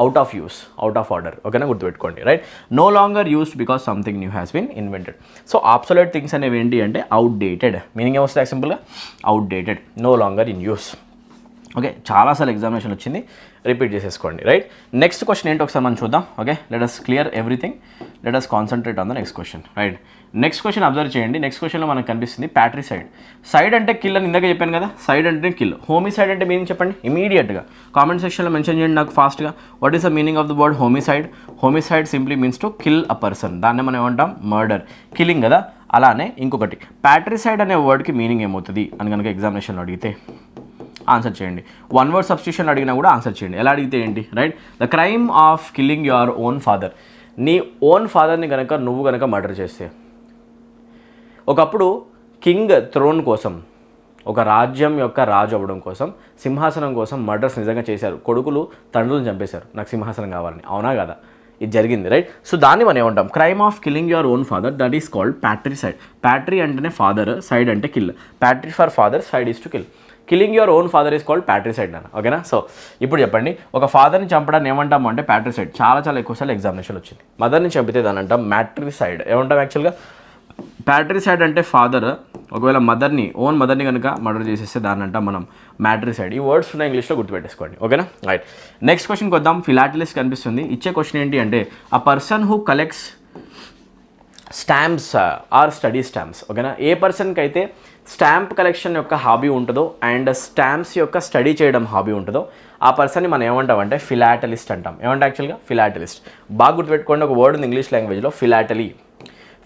out of use, out of order, ఓకేనా, గుర్తుపెట్టుకోండి, right. No longer used because something new has been invented. So obsolete things అనేవి ఏంటి అంటే అవుట్డేటెడ్. మీనింగ్ ఏమొస్తుంది సింపుల్గా? Outdated, no longer in use. Okay, చాలాసార్లు examination వచ్చింది, repeat చేసేసుకోండి, రైట్. నెక్స్ట్ క్వశ్చన్ ఏంటో ఒకసారి మనం చూద్దాం. Okay, let us clear everything, let us concentrate on the next question, right. Next question observe చేయండి. నెక్స్ట్ క్వశ్చన్లో మనకు కనిపిస్తుంది ప్యాట్రిసైడ్. సైడ్ అంటే కిల్ అని ఇందాక చెప్పాను కదా, సైడ్ అంటే కిల్. హోమిసైడ్ అంటే మీనింగ్ చెప్పండి ఇమీడియట్గా, కామెంట్ సెక్షన్లో మెన్షన్ చేయండి నాకు ఫాస్ట్గా. What is the meaning of the word homicide? Homicide simply means to kill a person, దాన్ని మనం ఏమంటాం? మర్డర్, కిల్లింగ్ కదా. అలానే ఇంకొకటి ప్యాట్రిసైడ్ అనే వర్డ్కి మీనింగ్ ఏమవుతుంది అని కనుక ఎగ్జామినేషన్లో అడిగితే ఆన్సర్ చేయండి. 1 word సబ్స్టిట్యూషన్ అడిగినా కూడా ఆన్సర్ చేయండి. ఎలా అడిగితే ఏంటి, right. The crime of killing your own father. నీ ఓన్ ఫాదర్ని కనుక నువ్వు కనుక మర్డర్ చేస్తే, ఒకప్పుడు కింగ్ థ్రోన్ కోసం, ఒక రాజ్యం యొక్క రాజు అవ్వడం కోసం, సింహాసనం కోసం మర్డర్స్ నిజంగా చేశారు. కొడుకులు తండ్రులను చంపేశారు, నాకు సింహాసనం కావాలని, అవునా కదా, ఇది జరిగింది, రైట్. సో దాన్ని మనం ఏమంటాం? Crime of killing your own father, that is called patricide. Patri అంటేనే ఫాదర్, సైడ్ అంటే kill. Patri for father, cide is to kill. Killing your own father is called patricide అన్న, ఓకేనా. సో ఇప్పుడు చెప్పండి, ఒక ఫాదర్ని చంపడాన్ని ఏమంటాము అంటే ప్యాట్రిసైడ్. చాలా ఎక్కువసార్లు ఎగ్జామినేషన్ వచ్చింది. మదర్ని చంపితే దాని అంటాం మ్యాట్రిసైడ్. ఏమంటాం యాక్చువల్గా? ప్యాట్రిసైడ్ అంటే ఫాదర్, ఒకవేళ ఓన్ మదర్ని కనుక మర్డర్ చేసేస్తే దాన్ని అంటాం మనం మ్యాట్రిసైడ్. ఈ వర్డ్స్ ఉన్న ఇంగ్లీష్లో గుర్తుపెట్టేసుకోండి, ఓకేనా, రైట్. నెక్స్ట్ క్వశ్చన్కి వద్దాం. ఫిలాటలిస్ట్ కనిపిస్తుంది. ఇచ్చే క్వశ్చన్ ఏంటి అంటే a person who collects stamps or study stamps, ఓకేనా. ఏ పర్సన్కి అయితే స్టాంప్ కలెక్షన్ యొక్క హాబీ ఉంటుందో అండ్ స్టాంప్స్ యొక్క స్టడీ చేయడం హాబీ ఉంటుందో ఆ పర్సన్ని మనం ఏమంటామంటే ఫిలాటలిస్ట్ అంటాం. ఏమంటే యాక్చువల్గా ఫిలాటలిస్ట్. బాగా గుర్తుపెట్టుకోండి, ఒక వర్డ్ ఉంది ఇంగ్లీష్ లాంగ్వేజ్లో ఫిలాటలీ.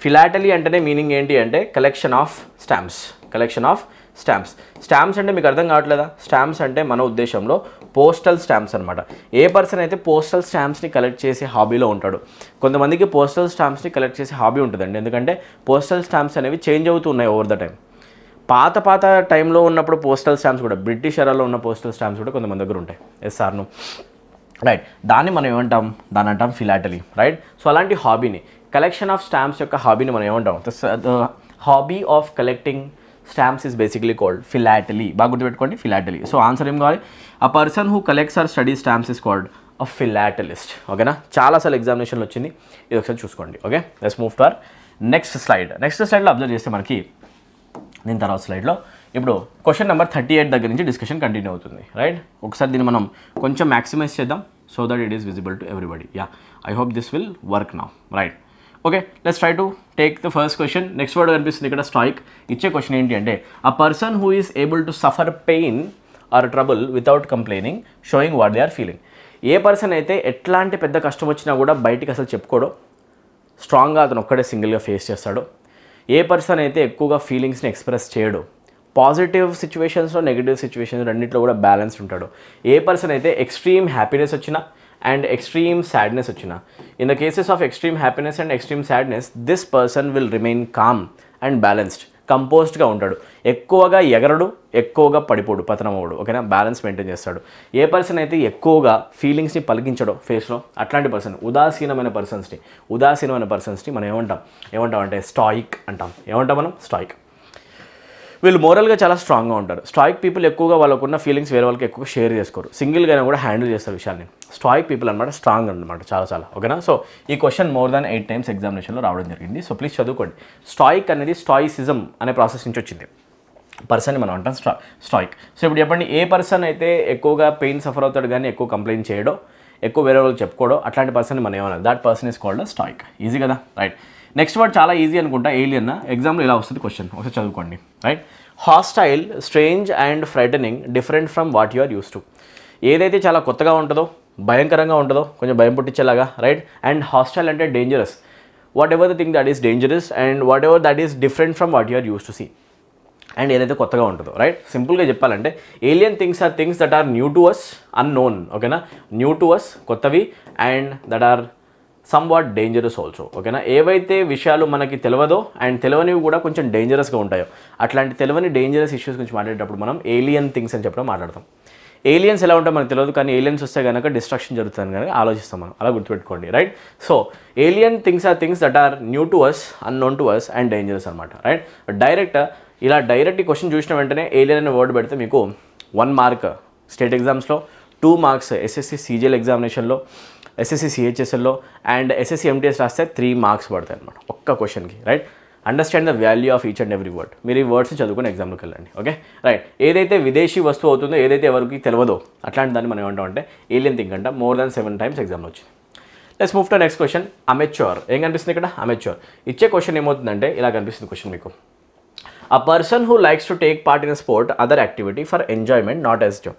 ఫిలాటలీ అంటేనే మీనింగ్ ఏంటి అంటే collection of stamps, collection of stamps. Stamps అంటే మీకు అర్థం కావట్లేదా? స్టాంప్స్ అంటే మన ఉద్దేశంలో పోస్టల్ స్టాంప్స్ అనమాట. ఏ పర్సన్ అయితే పోస్టల్ స్టాంప్స్ని కలెక్ట్ చేసే హాబీలో ఉంటాడు. కొంతమందికి పోస్టల్ స్టాంప్స్ని కలెక్ట్ చేసే హాబీ ఉంటుందండి, ఎందుకంటే పోస్టల్ స్టాంప్స్ అనేవి చేంజ్ అవుతూ ఉన్నాయి ఓవర్ ద టైం. పాత టైంలో ఉన్నప్పుడు పోస్టల్ స్టాంప్స్ కూడా, బ్రిటిష్ ఎరాలో ఉన్న పోస్టల్ స్టాంప్స్ కూడా కొంతమంది దగ్గర ఉంటాయి. Yes or no, right. దాన్ని మనం ఏమంటాం? దాని అంటాం ఫిలాటలీ, రైట్. సో అలాంటి హాబీని, కలెక్షన్ ఆఫ్ స్టాంప్స్ యొక్క హాబీని మనం ఏమంటాం? The hobby of collecting stamps is basically called philately. బాగా గుర్తుపెట్టుకోండి, ఫిలాటలీ. సో ఆన్సర్ ఏం కావాలి? A person who collects or study stamps is called a philatelist, ఓకేనా. చాలాసార్లు ఎగ్జామినేషన్లో వచ్చింది, ఇది ఒకసారి చూసుకోండి, okay. Let's move to our next slide. Next స్లైడ్లో అబ్జర్వ్ చేస్తే మనకి దీని తర్వాత స్లైడ్లో ఇప్పుడు క్వశ్చన్ నెంబర్ 38 దగ్గర నుంచి డిస్కషన్ కంటిన్యూ అవుతుంది, రైట్. ఒకసారి దీన్ని మనం కొంచెం మ్యాక్సిమైజ్ చేద్దాం so that it is visible to everybody. Yeah, I hope this will work now, right. Okay, let's try to take the first question. Next word కనిపిస్తుంది ఇక్కడ, స్టాయిక్. ఇచ్చే క్వశ్చన్ ఏంటి అంటే a person who is able to suffer pain or trouble without complaining showing what they are feeling. ఏ person అయితే ఎట్లాంటి పెద్ద కష్టం వచ్చినా కూడా బయటికి అసలు చెప్పుకోడో, స్ట్రాంగ్గా అతను ఒక్కడే సింగిల్గా ఫేస్ చేస్తాడో, ఏ పర్సన్ అయితే ఎక్కువగా ఫీలింగ్స్ని ఎక్స్ప్రెస్ చేయడు, పాజిటివ్ సిచ్యువేషన్స్లో నెగిటివ్ సిచ్యువేషన్స్ రెండింటిలో కూడా బ్యాలెన్స్ ఉంటాడు, ఏ పర్సన్ అయితే ఎక్స్ట్రీమ్ హ్యాపీనెస్ వచ్చినా అండ్ ఎక్స్ట్రీమ్ సాడ్నెస్ వచ్చినా, in the cases of extreme happiness and extreme sadness this person will remain calm and balanced, కంపోజ్డ్గా ఉంటాడు. ఎక్కువగా ఎగరడు, ఎక్కువగా పడిపోడు, పతనం అవ్వడు. ఓకేనా, బ్యాలెన్స్ మెయింటైన్ చేస్తాడు. ఏ పర్సన్ అయితే ఎక్కువగా ఫీలింగ్స్ని పలికించడో ఫేస్లో, అట్లాంటి పర్సన్ ఉదాసీనమైన పర్సన్స్ని మనం ఏమంటాం అంటే స్టాయిక్ అంటాం. ఏమంటాం మనం? స్టాయిక్. వీళ్ళు మోరల్గా చాలా స్ట్రాంగ్గా ఉంటారు. స్టాయిక్ పీపుల్ ఎక్కువగా వాళ్ళకున్న ఫీలింగ్స్ వేరే వాళ్ళకి ఎక్కువ షేర్ చేసుకోరు, సింగిల్గా కూడా హ్యాండిల్ చేస్తారు విషయాన్ని. స్టాయిక్ పీపుల్ అనమాట, స్ట్రాంగ్ అనమాట, చాలా. ఓకేనా. సో ఈ క్వశ్చన్ మోర్ దాన్ 8 times ఎగ్జామినేషన్లో రావడం జరిగింది. సో ప్లీజ్ చదువుకోండి. స్టాయిక్ అనేది స్టాయిసిజం అనే ప్రాసెస్ నుంచి వచ్చింది. పర్సన్ని మనం అంటాం స్టాయిక్. సో ఇప్పుడు చెప్పండి, ఏ పర్సన్ అయితే ఎక్కువగా పెయిన్ సఫర్ అవుతాడు కానీ ఎక్కువ కంప్లైంట్ చేయడో, ఎక్కువ వేరే వాళ్ళు చెప్పుకోవడం, అట్లాంటి పర్సన్ని మనం ఏమన్నా, that person is called stoic. Easy కదా, రైట్. నెక్స్ట్ వర్డ్ చాలా ఈజీ అనుకుంటా, ఏలియన్. ఎగ్జామ్లో ఇలా వస్తుంది క్వశ్చన్, ఒకసారి చదువుకోండి, right. Hostile, strange and frightening, different from what you are use to. ఏదైతే చాలా కొత్తగా ఉంటుందో, భయంకరంగా ఉంటుందో, కొంచెం భయం పుట్టించేలాగా, రైట్. అండ్ హాస్టైల్ అంటే dangerous, whatever the thing that is dangerous and whatever that is different from what you are use to see. And ఏదైతే కొత్తగా ఉంటుందో, రైట్. సింపుల్గా చెప్పాలంటే alien things are things that are new to us, unknown. ఓకేనా, new to us, కొత్తవి, and that are somewhat dangerous also. ఓకేనా, ఏవైతే విషయాలు మనకి తెలియదో అండ్ తెలియనివి కూడా కొంచెం డేంజరస్గా ఉంటాయో, అట్లాంటి తెలియని డేంజరస్ ఇష్యూస్ గురించి మాట్లాడేటప్పుడు మనం ఏలియన్ థింగ్స్ అని చెప్పడం మాట్లాడతాం. ఏలియన్స్ ఎలా ఉంటాయో మనకు తెలియదు, కానీ ఏలియన్స్ వస్తే కనుక డిస్ట్రక్షన్ జరుగుతుంది కనుక ఆలోచిస్తాం మనం, అలా గుర్తుపెట్టుకోండి, right. So alien things are things that are new to us, unknown to us and dangerous అనమాట, రైట్. డైరెక్ట్ ఈ క్వశ్చన్ చూసిన వెంటనే ఏలియన్ అనే వర్డ్ పెడితే మీకు 1 mark స్టేట్ ఎగ్జామ్స్లో, 2 marks ఎస్ఎస్సి సీజీఎల్ ఎగ్జామినేషన్లో, ఎస్ఎస్సి సిహెచ్ఎస్ఎల్లో అండ్ ఎస్ఎస్సి ఎంటీఎస్ రాస్తే 3 marks పడతాయి అనమాట ఒక్క క్వశ్చన్కి, right. Understand the value of each and every word. మీరు ఈ వర్డ్స్ని చదువుకుని ఎగ్జామ్లోకి వెళ్ళండి, ఓకే, రైట్. ఏదైతే విదేశీ వస్తువు అవుతుందో, ఏదైతే ఎవరికి తెలియదో, అట్లాంటి దాన్ని మనం ఏమంటాం అంటే ఏలియన్ థింగ్ అంట. మోర్ దాన్ 7 times ఎగ్జామ్లో వచ్చింది. Let's move to next question. Amateur. ఏం కనిపిస్తుంది ఇక్కడ? అమెచ్యూర్. ఇచ్చే క్వశ్చన్ ఏమవుతుందంటే ఇలా కనిపిస్తుంది క్వశ్చన్ మీకు. A person who likes to take part in a sport, other activity for enjoyment, not as job.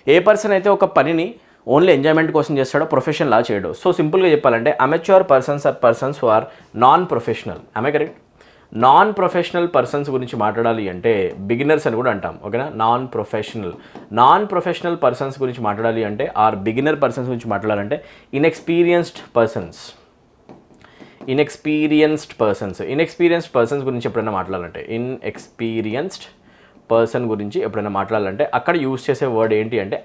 A person అయితే ఒక పనిని ఓన్లీ ఎంజాయ్మెంట్ కోసం చేస్తాడో, ప్రొఫెషన్ లా చేయడు. సో సింపుల్గా చెప్పాలంటే amateur persons are persons who are non professional. Am I correct? Non professional persons గురించి మాట్లాడాలి అంటే బిగినర్స్ అని కూడా అంటాం, ఓకేనా. నాన్ ప్రొఫెషనల్ పర్సన్స్ గురించి మాట్లాడాలి అంటే, ఆర్ బిగినర్ పర్సన్స్ గురించి మాట్లాడాలంటే ఇన్ఎక్స్పీరియన్స్డ్ పర్సన్స్ గురించి ఎప్పుడైనా మాట్లాడాలంటే, ఎప్పుడైనా మాట్లాడాలంటే అక్కడ యూజ్ చేసే వర్డ్ ఏంటి అంటే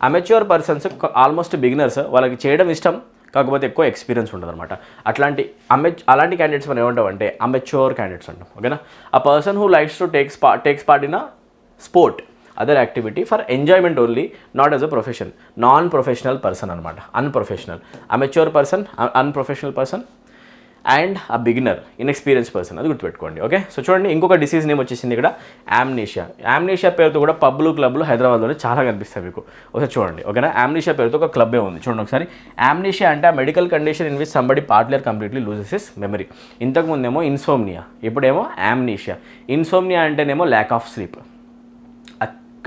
అమెచ్యూర్ పర్సన్స్ ఆల్మోస్ట్ బిగినర్స్, వాళ్ళకి చేయడం ఇష్టం కాకపోతే ఎక్కువ ఎక్స్పీరియన్స్ ఉంటుంది అనమాట. అలాంటి క్యాండిడేట్స్ మనం ఏమంటాం అంటే అమెచ్యూర్ క్యాండిడేట్స్ అంటాం, ఓకేనా. A person who likes to takes part in a sport, other activity for enjoyment only, not as a profession. Non professional person అనమాట, unprofessional. Amateur person, unprofessional person and a beginner, inexperience person, అది గుర్తుపెట్టుకోండి, okay. So చూడండి, ఇంకొక disease name వచ్చేసింది ఇక్కడ, amnesia పేరుతో కూడా పబ్లు, క్లబ్లు హైదరాబాద్లోనే చాలా కనిపిస్తాయి మీకు. ఒకసారి చూడండి, ఓకేనా. యామ్నీషియా పేరుతో ఒక క్లబ్బే ఉంది, చూడండి ఒకసారి. యామ్నీషియా అంటే a medical condition in which somebody partly or completely loses his memory. ఇంతకుముందేమో ఇన్సోమ్నియా, ఇప్పుడేమో యామ్నీషియా. ఇన్సోమ్నియా అంటేనేమో lack of sleep,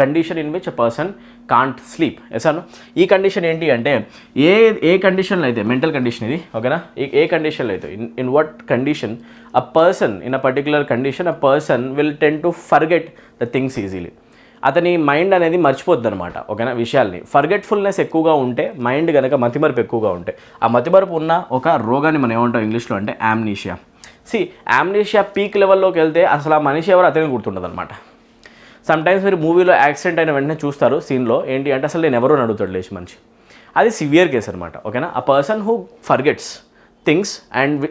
condition in which a person can't sleep. Yes or no ఈ కండిషన్ ఏంటి అంటే ఏ కండిషన్లో అయితే, మెంటల్ కండిషన్ ఇది, ఓకేనా. ఏ కండిషన్లో అయితే, in what condition a person, in a particular condition a person will ten to forget the things easily. అతని మైండ్ అనేది మర్చిపోద్ది అనమాట, ఓకేనా, విషయాల్ని. ఫర్గెట్ఫుల్నెస్ ఎక్కువగా ఉంటే, మైండ్ కనుక మతిమరుపు ఎక్కువగా ఉంటే, ఆ మతిమరుపు ఉన్న ఒక రోగాన్ని మనం ఏమంటాం ఇంగ్లీష్లో అంటే యామ్నీషియా. యామ్నీషియా పీక్ లెవెల్లోకి వెళ్తే అసలు ఆ మనిషి ఎవరు అతనికి గుర్తుండదు అనమాట. సమ్టైమ్స్ మీరు మూవీలో యాక్సిడెంట్ అయిన వెంటనే చూస్తారు, సీన్లో ఏంటి అంటే అసలు నేను ఎవరో అడుగుతాడు లేచి మనిషి. అది సివియర్ కేస్ అనమాట, ఓకేనా. A person who forgets things and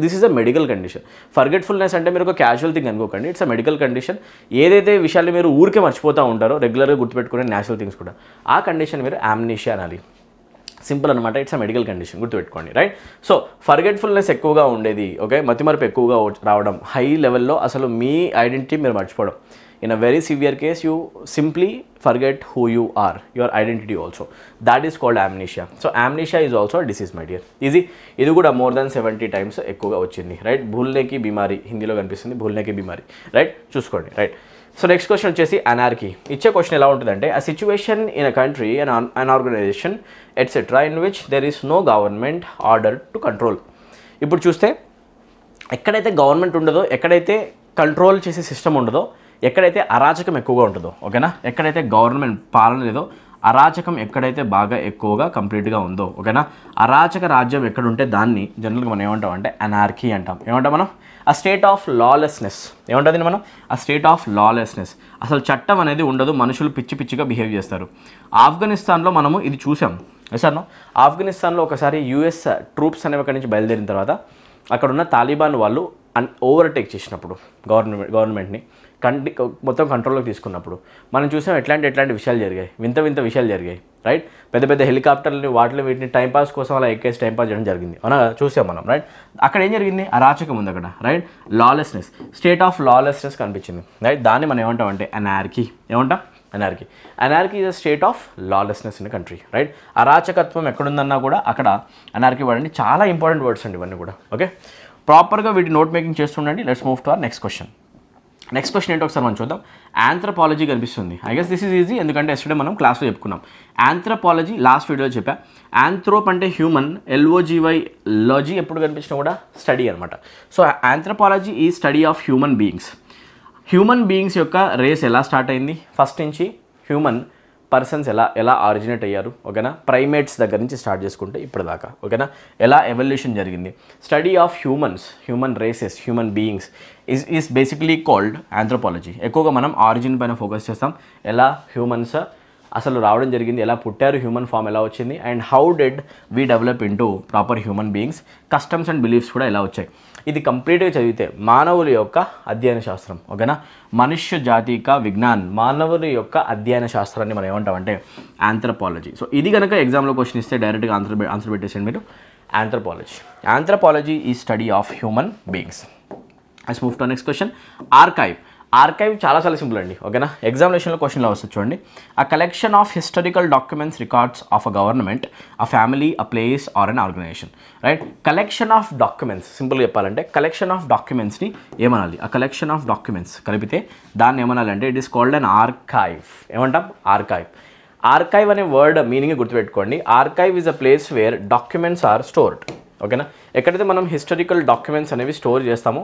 this is a medical condition. Forgetfulness అంటే మీరు ఒక క్యాజువల్ థింగ్ అనుకోకండి, ఇట్స్ అ మెడికల్ కండిషన్. ఏదైతే విషయాలు మీరు ఊరికే మర్చిపోతూ ఉంటారో, రెగ్యులర్గా గుర్తుపెట్టుకునే న్యాచురల్ థింగ్స్ కూడా, ఆ కండిషన్ మీరు యామ్నీషియా అనాలి. సింపుల్ అనమాట, ఇట్స్ అ మెడికల్ కండిషన్, గుర్తుపెట్టుకోండి, రైట్. సో ఫర్గెట్ఫుల్నెస్ ఎక్కువగా ఉండేది, ఓకే, మతిమరుపు ఎక్కువగా రావడం, హై లెవెల్లో అసలు మీ ఐడెంటిటీ మీరు మర్చిపోవడం. In a very severe case, you simply forget who you are, your identity also. That is called amnesia. So amnesia is also a disease, my dear. Easy. ఇది కూడా more than 70 times ఎక్కువగా వచ్చింది, right. భూల్నే కి బీమారీ హిందీలో కనిపిస్తుంది, భూల్నే కి బీమారీ, రైట్. చూసుకోండి, రైట్. సో నెక్స్ట్ క్వశ్చన్ వచ్చేసి అనార్కీ. ఇచ్చే క్వశ్చన్ ఎలా ఉంటుందంటే a situation in a country an organisation etcetera in which there is no government order to control. ఇప్పుడు చూస్తే ఎక్కడైతే గవర్నమెంట్ ఉండదో, ఎక్కడైతే కంట్రోల్ చేసే సిస్టమ్ ఉండదో, ఎక్కడైతే అరాచకం ఎక్కువగా ఉంటుందో, ఓకేనా, ఎక్కడైతే గవర్నమెంట్ పాలన లేదో, అరాచకం ఎక్కడైతే బాగా ఎక్కువగా కంప్లీట్గా ఉందో, ఓకేనా, అరాచక రాజ్యం ఎక్కడుంటే దాన్ని జనరల్గా మనం ఏమంటాం అంటే అనార్కీ అంటాం. ఏమంటాం మనం? ఆ స్టేట్ ఆఫ్ లాలెస్నెస్. ఏమంటుంది మనం? ఆ స్టేట్ ఆఫ్ లాలెస్నెస్. అసలు చట్టం అనేది ఉండదు, మనుషులు పిచ్చి పిచ్చిగా బిహేవ్ చేస్తారు. ఆఫ్ఘనిస్తాన్లో మనము ఇది చూసాం సార్. ఆఫ్ఘనిస్తాన్లో ఒకసారి యూఎస్ ట్రూప్స్ అనేవి అక్కడి నుంచి బయలుదేరిన తర్వాత అక్కడ ఉన్న తాలిబాన్ వాళ్ళు ఓవర్టేక్ చేసినప్పుడు గవర్నమెంట్ని మొత్తం కంట్రోల్లోకి తీసుకున్నప్పుడు మనం చూసాం ఎట్లాంటి విషయాలు జరిగాయి, వింత విషయాలు జరిగాయి, రైట్. పెద్ద హెలికాప్టర్లని వీటిని టైంపాస్ కోసం అలా ఎక్కేసి టైంపాస్ చేయడం జరిగింది, అవునా, చూసాం మనం, రైట్. అక్కడ ఏం జరిగింది? అరాచకం ఉంది అక్కడ, right. Lawlessness, state of lawlessness కనిపించింది, రైట్. దాన్ని మనం ఏమంటాం అంటే అనార్కీ. ఏమంటాం? Anarchy. Anarchy is a state of lawlessness in country, right. అరాచకత్వం ఎక్కడుందన్నా కూడా అక్కడ అనార్కీ వాడండి. చాలా ఇంపార్టెంట్ వర్డ్స్ అండి ఇవన్నీ కూడా, ఓకే. ప్రాపర్గా వీటి నోట్ మేకింగ్ చేస్తుండండి. Let's move to our next question. Next question ఏంటో ఒకసారి మనం చూద్దాం. ఆంథ్రపాలజీ కనిపిస్తుంది. I guess this is easy, ఎందుకంటే ఎస్టర్డే మనం క్లాస్లో చెప్పుకున్నాం. ఆంథ్రపాలజీ లాస్ట్ వీడియోలో చెప్పా. ఆంథ్రోప్ అంటే హ్యూమన్, LOGY లాజీ ఎప్పుడు కనిపించినా కూడా స్టడీ అనమాట. సో ఆంథ్రపాలజీ ఈ study of human beings. Human beings యొక్క రేస్ ఎలా స్టార్ట్ అయింది, ఫస్ట్ నుంచి హ్యూమన్ పర్సన్స్ ఎలా ఆరిజినేట్ అయ్యారు, ఓకేనా, ప్రైమేట్స్ దగ్గర నుంచి స్టార్ట్ చేసుకుంటే ఇప్పటిదాకా, ఓకేనా, ఎలా ఎవల్యూషన్ జరిగింది. Study of human races, human beings is basically called anthropology. ఎక్కువగా మనం ఆరిజిన్ పైన ఫోకస్ చేస్తాం. ఎలా హ్యూమన్స్ అసలు రావడం జరిగింది, ఎలా పుట్టారు, హ్యూమన్ ఫామ్ ఎలా వచ్చింది, and how dead we develop into proper human beings, customs and beliefs కూడా ఎలా వచ్చాయి. ఇది కంప్లీట్గా చదివితే మానవుల యొక్క అధ్యయన శాస్త్రం, ఓకేనా, మనుష్య జాతిక విజ్ఞాన్, మానవుల యొక్క అధ్యయన శాస్త్రాన్ని మనం ఏమంటామంటే ఆంథ్రపాలజీ. సో ఇది కనుక ఎగ్జామ్లో క్వశ్చన్ ఇస్తే డైరెక్ట్గా ఆన్సర్ పెట్టేసేయండి మీరు. ఆంథ్రపాలజీ ఈ study of human beings. Let's move to next question. Archive చాలా సింపుల్ అండి, ఓకేనా. ఎగ్జామినేషన్లో క్వశ్చన్లో వస్తుంది చూడండి. A collection of historical documents, records of a government, a family, a place or an organisation, right. Collection of documents, సింపుల్గా చెప్పాలంటే collection of డాక్యుమెంట్స్ని ఏమనాలి? ఆ కలెక్షన్ ఆఫ్ డాక్యుమెంట్స్ కలిపితే దాన్ని ఏమనాలి అంటే it is called an archive. ఏమంటాం? ఆర్కైవ్ అనే వర్డ్ మీనింగ్ గుర్తుపెట్టుకోండి. Archive is a place where documents are stored, ఓకేనా. ఎక్కడైతే మనం హిస్టారికల్ డాక్యుమెంట్స్ అనేవి స్టోర్ చేస్తామో,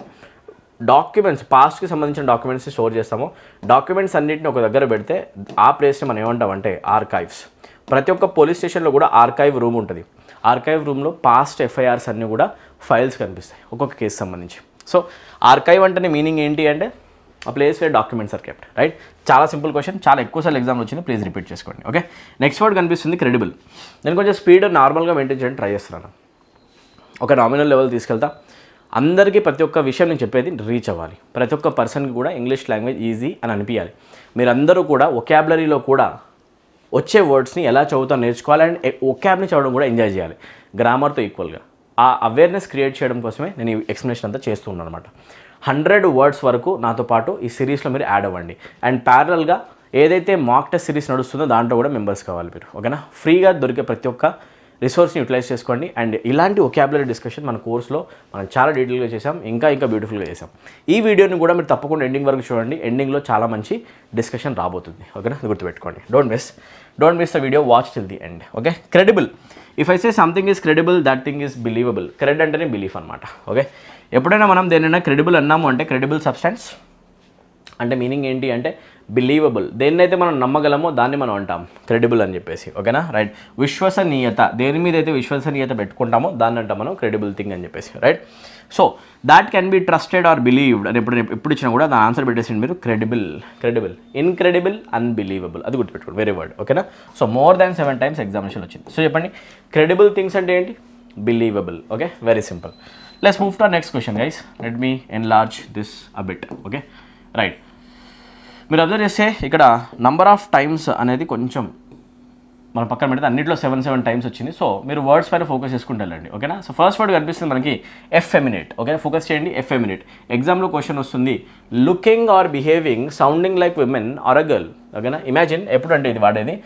డాక్యుమెంట్స్ పాస్ట్కి సంబంధించిన డాక్యుమెంట్స్ని స్టోర్ చేస్తామో, డాక్యుమెంట్స్ అన్నింటిని ఒక దగ్గర పెడితే ఆ ప్లేస్ని మనం ఏమంటామంటే ఆర్కైవ్స్. ప్రతి ఒక్క పోలీస్ స్టేషన్లో కూడా ఆర్కైవ్ రూమ్ ఉంటుంది. ఆర్కైవ్ రూమ్లో పాస్ట్ FIRs అన్నీ కూడా ఫైల్స్ కనిపిస్తాయి ఒక్కొక్క కేసు సంబంధించి. సో ఆర్కైవ్ అంటేనే మీనింగ్ ఏంటి అంటే a place where documents are kept, right. చాలా సింపుల్ క్వశ్చన్, చాలా ఎక్కువసార్లు ఎగ్జామ్లో వచ్చింది, ప్లీజ్ రిపీట్ చేసుకోండి, ఓకే. నెక్స్ట్ వర్డ్ కనిపిస్తుంది క్రెడిబుల్. నేను కొంచెం స్పీడ్ నార్మల్గా మెయింటైన్ చేయడానికి ట్రై చేస్తున్నాను. ఒక నామినల్ లెవెల్ తీసుకెళ్తా. అందరికీ ప్రతి ఒక్క విషయం నేను చెప్పేది రీచ్ అవ్వాలి. ప్రతి ఒక్క పర్సన్కి కూడా ఇంగ్లీష్ లాంగ్వేజ్ ఈజీ అని అనిపించాలి. మీరందరూ కూడా వొకాబులరీలో కూడా వచ్చే వర్డ్స్ని ఎలా చదువుతా నేర్చుకోవాలి, అండ్ వొకాబ్ని చదవడం కూడా ఎంజాయ్ చేయాలి గ్రామర్తో ఈక్వల్గా. ఆ అవేర్నెస్ క్రియేట్ చేయడం కోసమే నేను ఈ ఎక్స్ప్లెనేషన్ అంతా చేస్తూ ఉన్నాను అనమాట. 100 వర్డ్స్ వరకు నాతో పాటు ఈ సిరీస్లో మీరు యాడ్ అవ్వండి. అండ్ ప్యారలల్గా ఏదైతే మాక్ టెస్ట్ సిరీస్ నడుస్తుందో దాంట్లో కూడా మెంబర్స్ కావాలి మీరు, ఓకేనా. ఫ్రీగా దొరికే ప్రతి ఒక్క రిసోర్స్ని యూటిలైజ్ చేసుకోండి. అండ్ ఇలాంటి వొకాబులరీ డిస్కషన్ మన కోర్స్లో మనం చాలా డీటెయిల్గా చేసాం, ఇంకా బ్యూటిఫుల్గా చేసాం. ఈ వీడియోని కూడా మీరు తప్పకుండా ఎండింగ్ వరకు చూడండి. ఎండింగ్లో చాలా మంచి డిస్కషన్ రాబోతుంది, ఓకేనా. గుర్తుపెట్టుకోండి. Don't miss the video, watch till the end, okay. Credible. If I say something is credible, that thing is believable. Cred అంటేనే బిలీఫ్ అనమాట, ఓకే. ఎప్పుడైనా మనం దేనైనా క్రెడిబుల్ అన్నాము అంటే క్రెడిబుల్ సబ్స్టెన్స్ అంటే మీనింగ్ ఏంటి అంటే బిలీవబుల్. దేన్నైతే మనం నమ్మగలమో దాన్ని మనం అంటాం క్రెడిబుల్ అని చెప్పేసి, ఓకేనా, రైట్. విశ్వసనీయత, దేని మీద అయితే విశ్వసనీయత పెట్టుకుంటామో దాన్ని అంటాం మనం క్రెడిబుల్ థింగ్ అని చెప్పేసి, right. So that can be trusted or believed అని ఎప్పుడు ఇచ్చినా కూడా దాని ఆన్సర్ పెట్టేసింది మీరు క్రెడిబుల్, ఇన్క్రెడిబుల్, అన్బిలీవబుల్. అది గుర్తుపెట్టుకోండి, వేరే వర్డ్, ఓకేనా. So more than 7 times examination వచ్చింది. సో చెప్పండి, క్రెడిబుల్ థింగ్స్ అంటే ఏంటి? Believable, okay. Very simple. Let's move to next question guys. Let me enlarge this a bit, okay, right. మీరు అబ్జర్వ్ చేస్తే ఇక్కడ నంబర్ ఆఫ్ టైమ్స్ అనేది కొంచెం మన పక్కన పెడితే అన్నింటిలో 7 times వచ్చింది. సో మీరు వర్డ్స్ పైన ఫోకస్ చేసుకుంటూ వెళ్ళండి, ఓకేనా. సో ఫస్ట్ వర్డ్ కనిపిస్తుంది మనకి ఎఫెమినేట్, ఓకే. ఫోకస్ చేయండి, ఎఫెమినేట్. ఎగ్జామ్లో క్వశ్చన్ వస్తుంది, looking or behaving sounding like women or a girl, ఓకేనా. ఇమాజిన్, ఎప్పుడు అంటే ఇది వాడేది,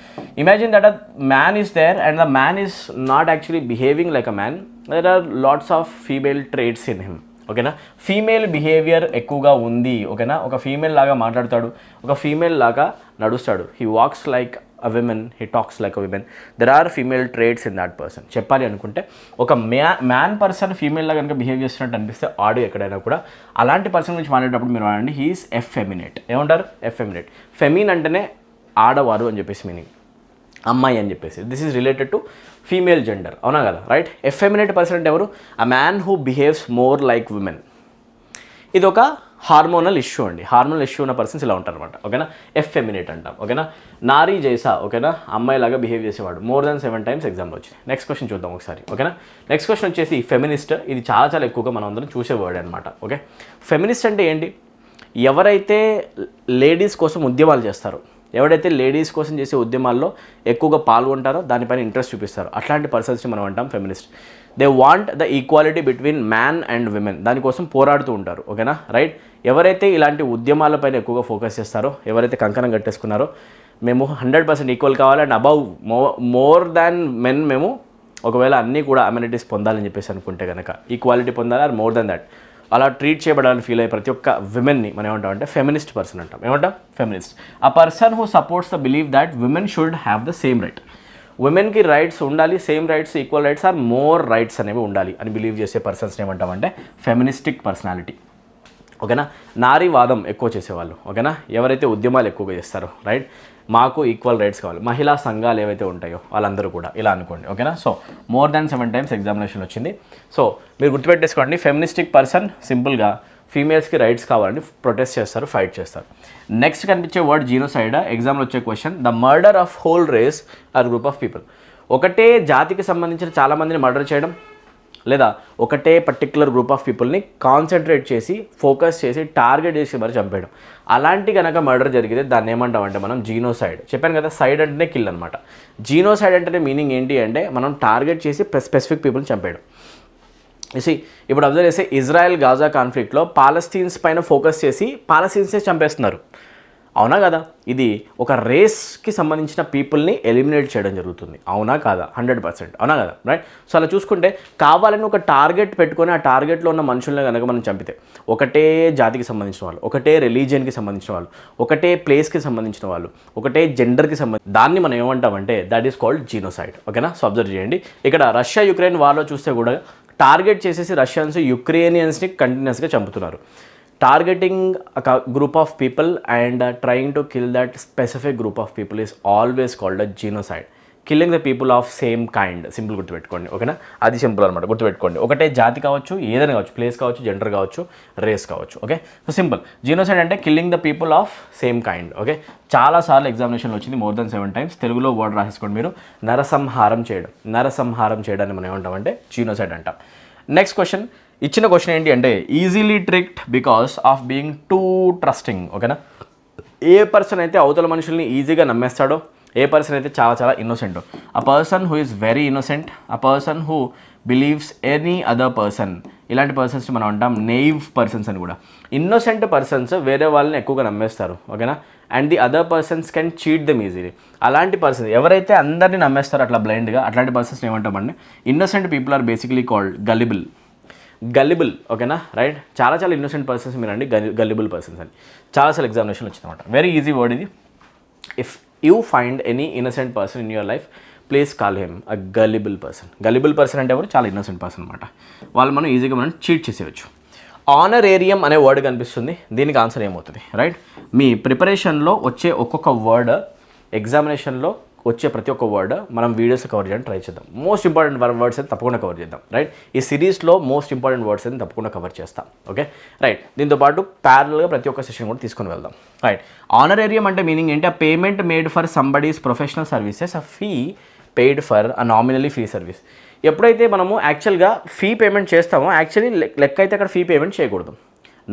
imagine that a man is there and the man is not actually behaving like a man. There are lots of female traits in him, ఓకేనా. Female behaviour ఎక్కువగా ఉంది, ఓకేనా. ఒక ఫీమేల్ లాగా మాట్లాడతాడు, ఒక ఫీమేల్ లాగా నడుస్తాడు. He walks like a women, he talks like a women. There are female traits in that person. చెప్పాలి అనుకుంటే ఒక మ్యాన్ పర్సన్ ఫీమేల్లా కనుక బిహేవ్ చేస్తున్నట్టు అనిపిస్తే ఆడు ఎక్కడైనా కూడా అలాంటి పర్సన్ గురించి మాట్లాడేటప్పుడు మీరు వాడండి హీఈస్ ఎఫెమినేట్. ఏమంటారు? ఎఫెమినేట్. ఫెమిన్ అంటేనే ఆడవారు అని చెప్పేసి మీనింగ్, అమ్మాయి అని చెప్పేసి. This is related to female gender, అవునా కదా, రైట్. ఎఫెమినేట్ పర్సన్ అంటే ఎవరు? A man who behaves more like women. ఇది ఒక హార్మోనల్ ఇష్యూ అండి. హార్మోనల్ ఇష్యూ ఉన్న పర్సన్స్ ఇలా ఉంటారు అనమాట, ఓకేనా. ఎఫెమినేట్ అంటాం, ఓకేనా. నారీ జైసా, ఓకేనా, అమ్మాయిలాగా బిహేవ్ చేసేవాడు. మోర్ దాన్ 7 times ఎగ్జామ్లో వచ్చింది. నెక్స్ట్ క్వశ్చన్ చూద్దాం ఒకసారి, ఓకేనా. నెక్స్ట్ క్వశ్చన్ వచ్చేసి ఫెమినిస్ట్. ఇది చాలా చాలా ఎక్కువగా మనం అందరం చూసే వర్డ్ అనమాట, ఓకే. ఫెమినిస్ట్ అంటే ఏంటి? ఎవరైతే లేడీస్ కోసం ఉద్యమాలు చేస్తారో, ఎవరైతే లేడీస్ కోసం చేసే ఉద్యమాల్లో ఎక్కువగా పాల్గొంటారో, దానిపైన ఇంట్రెస్ట్ చూపిస్తారో అట్లాంటి పర్సన్స్ని మనం అంటాం feminist. They want the equality between man and women, దానికోసం పోరాడుతూ ఉంటారు, ఓకేనా, రైట్. ఎవరైతే ఇలాంటి ఉద్యమాలపైన ఎక్కువగా ఫోకస్ చేస్తారో, ఎవరైతే కంకణం కట్టేసుకున్నారో మేము 100% ఈక్వల్ కావాలి and above more than men, మేము ఒకవేళ అన్నీ కూడా అమ్యూనిటీస్ పొందాలని చెప్పేసి అనుకుంటే కనుక ఈక్వాలిటీ పొందాలి ఆర్ మోర్ దాన్ దాట్, అలా ట్రీట్ చేయబడాలని ఫీల్ అయ్యే ప్రతి ఒక్క విమెన్ని మనం ఏమంటాం అంటే ఫెమినిస్ట్ పర్సన్ అంటాం. ఏమంటాం? Feminist. A person who supports the believe that women should have the same right. ఉమెన్కి రైట్స్ ఉండాలి, same rights, equal rights or more rights అనేవి ఉండాలి అని బిలీవ్ చేసే పర్సన్స్ ఏమంటామంటే ఫెమినిస్టిక్ పర్సనాలిటీ, ఓకేనా. నారీవాదం ఎక్కువ చేసేవాళ్ళు, ఓకేనా, ఎవరైతే ఉద్యమాలు ఎక్కువగా చేస్తారో, రైట్. మాకు ఈక్వల్ రైట్స్ కావాలి, మహిళా సంఘాలు ఏవైతే ఉంటాయో వాళ్ళందరూ కూడా ఇలా అనుకోండి, ఓకేనా. So more than 7 times examination వచ్చింది. సో మీరు గుర్తుపెట్టేసుకోండి, ఫెమినిస్టిక్ పర్సన్ సింపుల్గా ఫీమేల్స్కి రైట్స్ కావాలని ప్రొటెస్ట్ చేస్తారు, ఫైట్ చేస్తారు. నెక్స్ట్ కనిపించే వర్డ్ జీనోసైడ్. ఎగ్జామ్లో వచ్చే question, the murder of whole race or group of people. ఒకటే జాతికి సంబంధించిన చాలామందిని మర్డర్ చేయడం, లేదా ఒకటే పర్టిక్యులర్ గ్రూప్ ఆఫ్ పీపుల్ని కాన్సన్ట్రేట్ చేసి ఫోకస్ చేసి టార్గెట్ చేసి మరి చంపేయడం, అలాంటి కనుక మర్డర్ జరిగితే దాన్ని ఏమంటామంటే మనం జీనోసైడ్. చెప్పాను కదా, సైడ్ అంటేనే కిల్ అనమాట. జీనోసైడ్ అంటేనే మీనింగ్ ఏంటి అంటే మనం టార్గెట్ చేసి స్పెసిఫిక్ పీపుల్ని చంపేయడం. ఇప్పుడు అబ్జర్వ్ చేస్తే ఇజ్రాయెల్ గాజా కాన్ఫ్లిక్ట్లో పాలస్తీన్స్ పైన ఫోకస్ చేసి పాలస్తీన్సే చంపేస్తున్నారు, అవునా కదా. ఇది ఒక రేస్కి సంబంధించిన పీపుల్ని ఎలిమినేట్ చేయడం జరుగుతుంది, అవునా కాదా? 100%, అవునా కదా, రైట్. సో అలా చూసుకుంటే కావాలని ఒక టార్గెట్ పెట్టుకొని ఆ టార్గెట్లో ఉన్న మనుషుల్ని కనుక మనం చంపితే, ఒకటే జాతికి సంబంధించిన వాళ్ళు, ఒకటే రిలీజియన్కి సంబంధించిన వాళ్ళు, ఒకటే ప్లేస్కి సంబంధించిన వాళ్ళు, ఒకటే జెండర్కి సంబంధించి, దాన్ని మనం ఏమంటామంటే దట్ ఈస్ కాల్డ్ జీనోసైడ్, ఓకేనా. సో అబ్జర్వ్ చేయండి, ఇక్కడ రష్యా యుక్రెయిన్ వార్లో చూస్తే కూడా టార్గెట్ చేసేసి రష్యన్స్ యుక్రేనియన్స్ని కంటిన్యూస్గా చంపుతున్నారు. Targeting a group of people and trying to kill that specific group of people is always called a genocide. Killing the people of same kind. Simple గుర్తుపెట్టుకోండి, ఓకేనా. అది సింపుల్ అనమాట, గుర్తుపెట్టుకోండి. ఒకటే జాతి కావచ్చు, ఏదైనా కావచ్చు, ప్లేస్ కావచ్చు, జెండర్ కావచ్చు, రేస్ కావచ్చు, ఓకే. So simple. జీనోసైడ్ అంటే killing the people of same kind, okay. చాలాసార్లు ఎగ్జామినేషన్లో వచ్చింది, మోర్ దాన్ 7 times. తెలుగులో వర్డ్ రాసేసుకోండి మీరు, నరసంహారం చేయడం. నరసంహారం చేయడాన్ని మనం ఏమంటామంటే జీనోసైడ్ అంటాం. నెక్స్ట్ క్వశ్చన్, ఇచ్చిన క్వశ్చన్ ఏంటి అంటే easily tricked because of being too trusting, ఓకేనా. ఏ పర్సన్ అయితే అవతల మనుషుల్ని ఈజీగా నమ్మేస్తాడో, ఏ పర్సన్ అయితే చాలా చాలా innocent, a person who is very innocent, a person who believes any other person, ఇలాంటి పర్సన్స్ని మనం అంటాం నెయివ్ పర్సన్స్ అని కూడా. ఇన్నోసెంట్ పర్సన్స్ వేరే వాళ్ళని ఎక్కువగా నమ్మేస్తారు, ఓకేనా. And the other persons can cheat them easily. అలాంటి పర్సన్స్ ఎవరైతే అందరినీ నమ్మేస్తారో అట్లా బ్లైండ్గా, అట్లాంటి పర్సన్స్ ఏమంటామండి innocent people are basically called gullible, ఓకేనా, రైట్. చాలా చాలా ఇన్నోసెంట్ పర్సన్స్ మీరండి గల్లిబుల్ పర్సన్స్ అని చాలాసార్లు ఎగ్జామినేషన్ వచ్చిందన్నమాట. వెరీ ఈజీ వర్డ్ ఇది. If you find any innocent person in your life, please call him a gullible person. Gullible person అంటే ఎవరు? చాలా ఇన్నోసెంట్ పర్సన్ అనమాట. వాళ్ళు మనం ఈజీగా మనం చీట్ చేసేయచ్చు. ఆనరేరియం అనే వర్డ్ కనిపిస్తుంది, దీనికి ఆన్సర్ ఏమవుతుంది, రైట్. మీ ప్రిపరేషన్లో వచ్చే ఒక్కొక్క వర్డ్, ఎగ్జామినేషన్లో వచ్చే ప్రతి ఒక్క వర్డ్ మనం వీడియోస్ కవర్ చేయడానికి ట్రై చేద్దాం. మోస్ట్ ఇంపార్టెంట్ వర్డ్స్ అయితే తప్పకుండా కవర్ చేద్దాం, రైట్. ఈ సిరీస్లో మోస్ట్ ఇంపార్టెంట్ వర్డ్స్ అయితే తప్పకుండా కవర్ చేస్తాం, ఓకే, రైట్. దీంతోపాటు ప్యారల్గా ప్రతి ఒక్క సెషన్ కూడా తీసుకొని వెళ్దాం, రైట్. ఆనరేరియం అంటే మీనింగ్ ఏంటి? A payment made for somebody's professional services, a fee paid for a nominally free service. ఎప్పుడైతే మనము యాక్చువల్గా ఫీ పేమెంట్ చేస్తామో, యాక్చువల్లీ లెక్క అయితే అక్కడ ఫీ పేమెంట్ చేయకూడదు.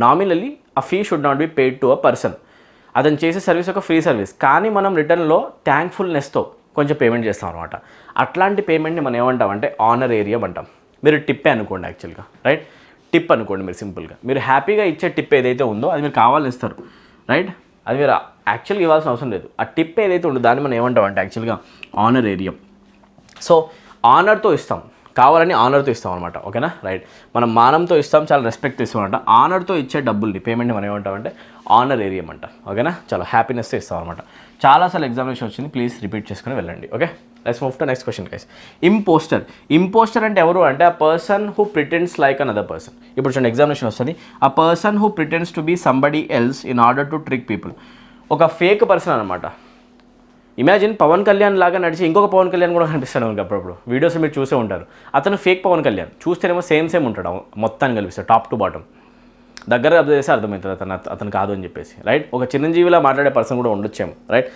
నామినలీ ఆ fee should not be paid to a person. అతను చేసే సర్వీస్ ఒక ఫ్రీ సర్వీస్, కానీ మనం రిటర్న్లో థ్యాంక్ఫుల్నెస్తో కొంచెం పేమెంట్ చేస్తాం అనమాట. అట్లాంటి పేమెంట్ని మనం ఏమంటామంటే ఆనరేరియం అంటాం. మీరు టిప్పే అనుకోండి యాక్చువల్గా, రైట్. టిప్ అనుకోండి మీరు సింపుల్గా. మీరు హ్యాపీగా ఇచ్చే టిప్ ఏదైతే ఉందో అది మీరు కావాలని ఇస్తారు, రైట్. అది మీరు యాక్చువల్గా ఇవ్వాల్సిన అవసరం లేదు. ఆ టిప్ ఏదైతే ఉందో దాన్ని మనం ఏమంటామంటే యాక్చువల్గా ఆనరేరియం. సో ఆనర్తో ఇస్తాం, కావాలని ఆనర్తో ఇస్తాం అనమాట. ఓకేనా, రైట్. మనం మానంతో ఇస్తాం, చాలా రెస్పెక్ట్ ఇస్తాం అనమాట. ఆనర్తో ఇచ్చే డబ్బుల్ని పేమెంట్ని మనం ఏమంటామంటే ఆనరేరియం అంట. ఓకేనా, చాలా హ్యాపీనెస్తో ఇస్తాం అనమాట. చాలాసార్లు ఎగ్జామినేషన్ వచ్చింది, ప్లీజ్ రిపీట్ చేసుకుని వెళ్ళండి. Okay, let's move to next question guys. Impostor అంటే ఎవరు అంటే a person who pretends like another person. ఇప్పుడు చూడండి ఎగ్జామినేషన్ వస్తుంది, a person who pretends to be somebody else in order to trick people. ఒక fake person అనమాట. Imagine Pawan Kalyan లాగా నడిచి ఇంకొక పవన్ కళ్యాణ్ కూడా కనిపిస్తాడు మనకి అప్పుడప్పుడు. వీడియోస్ మీరు చూసే ఉంటారు. అతను ఫేక్ పవన్ కళ్యాణ్, చూస్తేనేమో సేమ్ ఉంటాడు, మొత్తాన్ని కనిపిస్తాడు టాప్ టు బాటమ్. దగ్గర అబ్జర్వ్ చేస్తే అర్థమవుతుంది అతను కాదు అని చెప్పేసి, రైట్. ఒక చిరంజీవిలా మాట్లాడే పర్సన్ కూడా ఉండొచ్చేమో, right.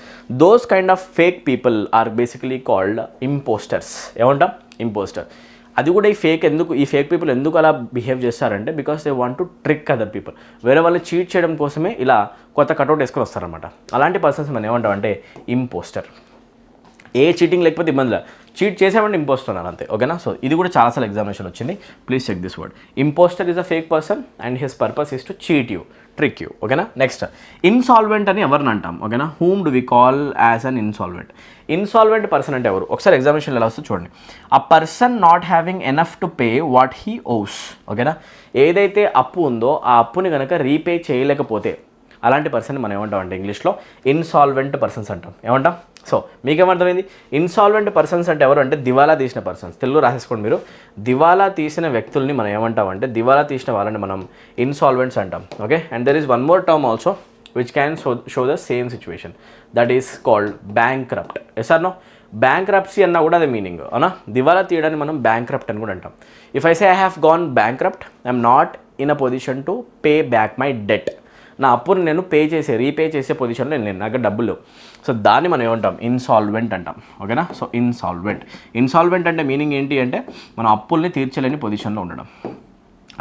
Those kind of fake people are basically called impostors. ఏమంటాం? ఇంపోస్టర్. అది కూడా ఈ ఫేక్ పీపుల్ ఎందుకు అలా బిహేవ్ చేస్తారంటే because they want to trick other people. వేరే వాళ్ళని చీట్ చేయడం కోసమే ఇలా కొత్త కటౌట్ వేసుకొని వస్తారనమాట. అలాంటి పర్సన్స్ మనం ఏమంటాం అంటే ఇంపోస్టర్. ఏ చీటింగ్ లేకపోతే ఇబ్బందిలో చీట్ చేసామంటే ఇంపోస్టర్ అన్నారు అంతే. ఓకేనా, సో ఇది కూడా చాలాసార్లు ఎగ్జామినేషన్ వచ్చింది, please check this word. Impostor is a fake person and his purpose is to cheat you, trick you. ఓకేనా, నెక్స్ట్ ఇన్సాల్వెంట్ అని ఎవరిని అంటాం? ఓకేనా, whom do we call as an insolvent. Insolvent person అంటే ఎవరు? ఒకసారి ఎగ్జామినేషన్లో ఎలా వస్తుంది చూడండి. A person not having enough to pay what he owes. ఓకేనా, ఏదైతే అప్పు ఉందో ఆ అప్పుని కనుక రీపే చేయలేకపోతే అలాంటి పర్సన్ మనం ఏమంటాం అంటే ఇంగ్లీష్లో ఇన్సాల్వెంట్ పర్సన్స్ అంటాం. ఏమంటాం? సో మీకేమర్థమైంది? ఇన్సాల్వెంట్ పర్సన్స్ అంటే ఎవరు అంటే దివాలా తీసిన పర్సన్స్. తెలుగు రాసేసుకోండి మీరు. దివాలా తీసిన వ్యక్తుల్ని మనం ఏమంటాం అంటే దివాలా తీసిన వాళ్ళని మనం ఇన్సాల్వెంట్స్ అంటాం. Okay, and there is one more term also which can show the same situation, that is called bankrupt. Yes or no? Bankruptcy అన్నా కూడా అదే మీనింగ్, అవునా? దివాలా తీయడాన్ని మనం బ్యాంక్రప్ట్ అని కూడా అంటాం. If I say I have gone bankrupt, I'm not in a position to pay back my debt. నా అప్పుని నేను రీపే చేసే పొజిషన్లో నేను నాకు డబ్బులు. సో దాన్ని మనం ఏమంటాం? ఇన్సాల్వెంట్ అంటాం. ఓకేనా, సో ఇన్సాల్వెంట్ అంటే మీనింగ్ ఏంటి అంటే మనం అప్పుల్ని తీర్చలేని పొజిషన్లో ఉండడం.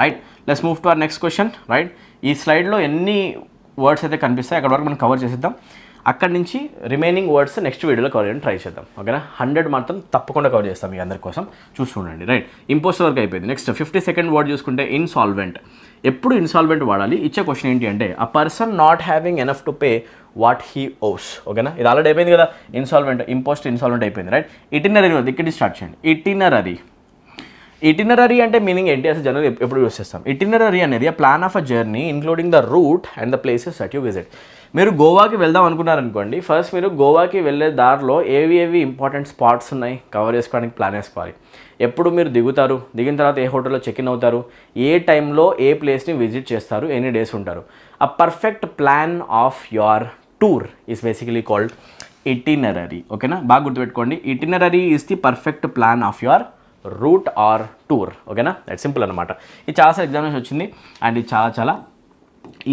Right, let's move to our next question. Right, ఈ స్లైడ్లో ఎన్ని వర్డ్స్ అయితే కనిపిస్తాయి అక్కడ వరకు మనం కవర్ చేసేద్దాం. అక్కడి నుంచి రిమైనింగ్ వర్డ్స్ నెక్స్ట్ వీడియోలో కవర్ చేయడానికి ట్రై చేద్దాం. ఓకేనా, 100 మాత్రం తప్పకుండా కవర్ చేస్తాం మీ అందరి కోసం, చూస్తుండండి. రైట్, ఇంపోస్టర్ వరకు అయిపోయింది. నెక్స్ట్ 52nd వర్డ్ చూసుకుంటే ఇన్సాల్వెంట్. ఎప్పుడు ఇన్సాల్వెంట్ వాడాలి? ఇచ్చే క్వశ్చన్ ఏంటి అంటే a person not having enough to pay what he owes. ఓకేనా, ఇది ఆల్రెడీ అయిపోయింది కదా. ఇన్సాల్వెంట్ అయిపోయింది. రైట్, ఇటినరీ వద్ద ఇక్కడ స్టార్ట్ చేయండి. ఇటినరీ అంటే మీనింగ్ ఏంటి అసలు జనరల్ ఎప్పుడు యూస్ చేస్తాం? ఇటినరీ అనేది plan of a journey including the route and the places that you visit. మీరు గోవాకి వెళ్దాం అనుకున్నారనుకోండి, ఫస్ట్ మీరు గోవాకి వెళ్ళే దారిలో ఏవి ఇంపార్టెంట్ స్పాట్స్ ఉన్నాయి కవర్ చేసుకోవడానికి ప్లాన్ వేసుకోవాలి. ఎప్పుడు మీరు దిగిన తర్వాత ఏ హోటల్లో చెక్ ఇన్ అవుతారు, ఏ టైంలో ఏ ప్లేస్ని విజిట్ చేస్తారు, ఎన్ని డేస్ ఉంటారు. A perfect plan of your tour is basically called itinerary. ఓకేనా, బాగా గుర్తుపెట్టుకోండి. Itinerary is the perfect plan of your route or tour. ఓకేనా, దట్ సింపుల్ అనమాట. ఇది చాలా ఎగ్జామినేషన్ వచ్చింది అండ్ ఇది చాలా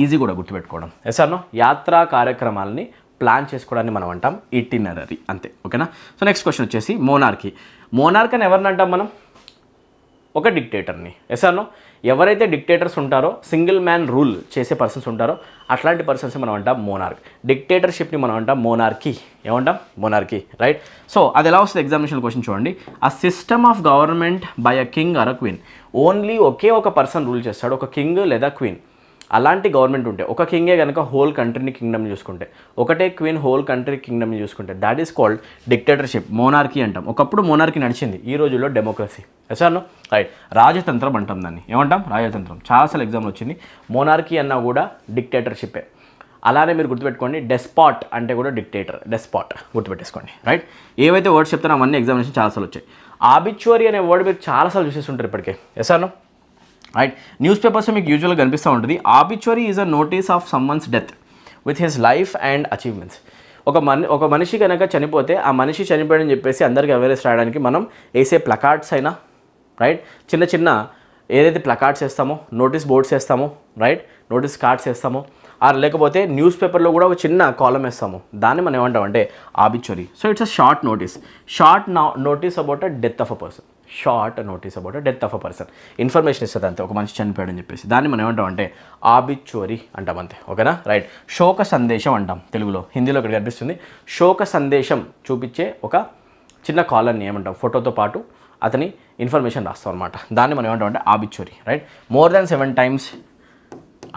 ఈజీ కూడా గుర్తుపెట్టుకోవడం. Yes or no? యాత్రా కార్యక్రమాలని ప్లాన్ చేసుకోవడాన్ని మనం అంటాం ఇటినరీ, అంతే. ఓకేనా, సో నెక్స్ట్ క్వశ్చన్ వచ్చేసి మోనార్క్ అని ఎవరిని అంటాం మనం? ఒక డిక్టేటర్ని. Yes or no? ఎవరైతే డిక్టేటర్స్ ఉంటారో, సింగిల్ మ్యాన్ రూల్ చేసే పర్సన్స్ ఉంటారో అట్లాంటి పర్సన్స్ మనం అంటాం మోనార్క్. డిక్టేటర్షిప్ని మనం అంటాం మోనార్కీ. ఏమంటాం? మోనార్కీ. రైట్, సో అది ఎలా వస్తుంది ఎగ్జామినేషన్ క్వశ్చన్ చూడండి. A system of government by a king or a queen. Only ఒకే ఒక పర్సన్ రూల్ చేస్తాడు, ఒక కింగ్ లేదా క్వీన్. అలాంటి గవర్నమెంట్ ఉంటే, ఒక కింగే కనుక హోల్ కంట్రీని కింగ్డమ్ని చూసుకుంటే, ఒకటే క్వీన్ హోల్ కంట్రీ కింగ్డమ్ని చూసుకుంటే, that is called dictatorship, monarchy అంటాం. ఒకప్పుడు మోనార్కీ నడిచింది, ఈ రోజుల్లో డెమోక్రసీ. ఎసాను? రైట్, రాజతంత్రం అంటాం దాన్ని. ఏమంటాం? రాజతంత్రం. చాలాసార్లు ఎగ్జామ్ వచ్చింది. మోనార్కీ అన్నా కూడా డిక్టేటర్షిప్పే. అలానే మీరు గుర్తుపెట్టుకోండి, డెస్పాట్ అంటే కూడా డెస్పాట్ గుర్తుపెట్టేసుకోండి. రైట్, ఏవైతే వర్డ్స్ చెప్తారో అవన్నీ ఎగ్జామినేషన్ చాలాసార్లు వచ్చాయి. ఆబిచ్యువరీ అనే వర్డ్ మీరు చాలాసార్లు చూసేస్తుంటారు ఇప్పటికే. ఎసాను? రైట్, న్యూస్ పేపర్స్ మీకు యూజువల్గా కనిపిస్తూ ఉంటుంది. Obituary is a notice of someone's death with his life and achievements. ఒక మనిషి కనుక చనిపోతే ఆ మనిషి చనిపోయాడని చెప్పేసి అందరికీ అవేర్నెస్ రాయడానికి మనం వేసే ప్లకార్డ్స్ అయినా, రైట్, చిన్న ఏదైతే ప్లకార్డ్స్ వేస్తామో, నోటీస్ బోర్డ్స్ వేస్తామో, రైట్, నోటీస్ కార్డ్స్ వేస్తామో, లేకపోతే న్యూస్ పేపర్లో కూడా ఒక చిన్న కాలం వేస్తాము, దాన్ని మనం ఏమంటాం అంటే obituary. So it's a short notice about a death of a person. Information ఇస్తుంది అంతే, ఒక మనిషి చనిపోయాడని చెప్పేసి. దాన్ని మనం ఏమంటాం అంటే ఆబిచ్యువరీ అంటాం అంతే. ఓకేనా? రైట్, శోక సందేశం అంటాం తెలుగులో. హిందీలో ఇక్కడ కనిపిస్తుంది. శోక సందేశం చూపించే ఒక చిన్న కాలర్ని ఏమంటాం, ఫోటోతో పాటు అతని ఇన్ఫర్మేషన్ రాస్తాం అనమాట. దాన్ని మనం ఏమంటాం అంటే ఆబిచ్యువరీ. రైట్, మోర్ దాన్ 7 times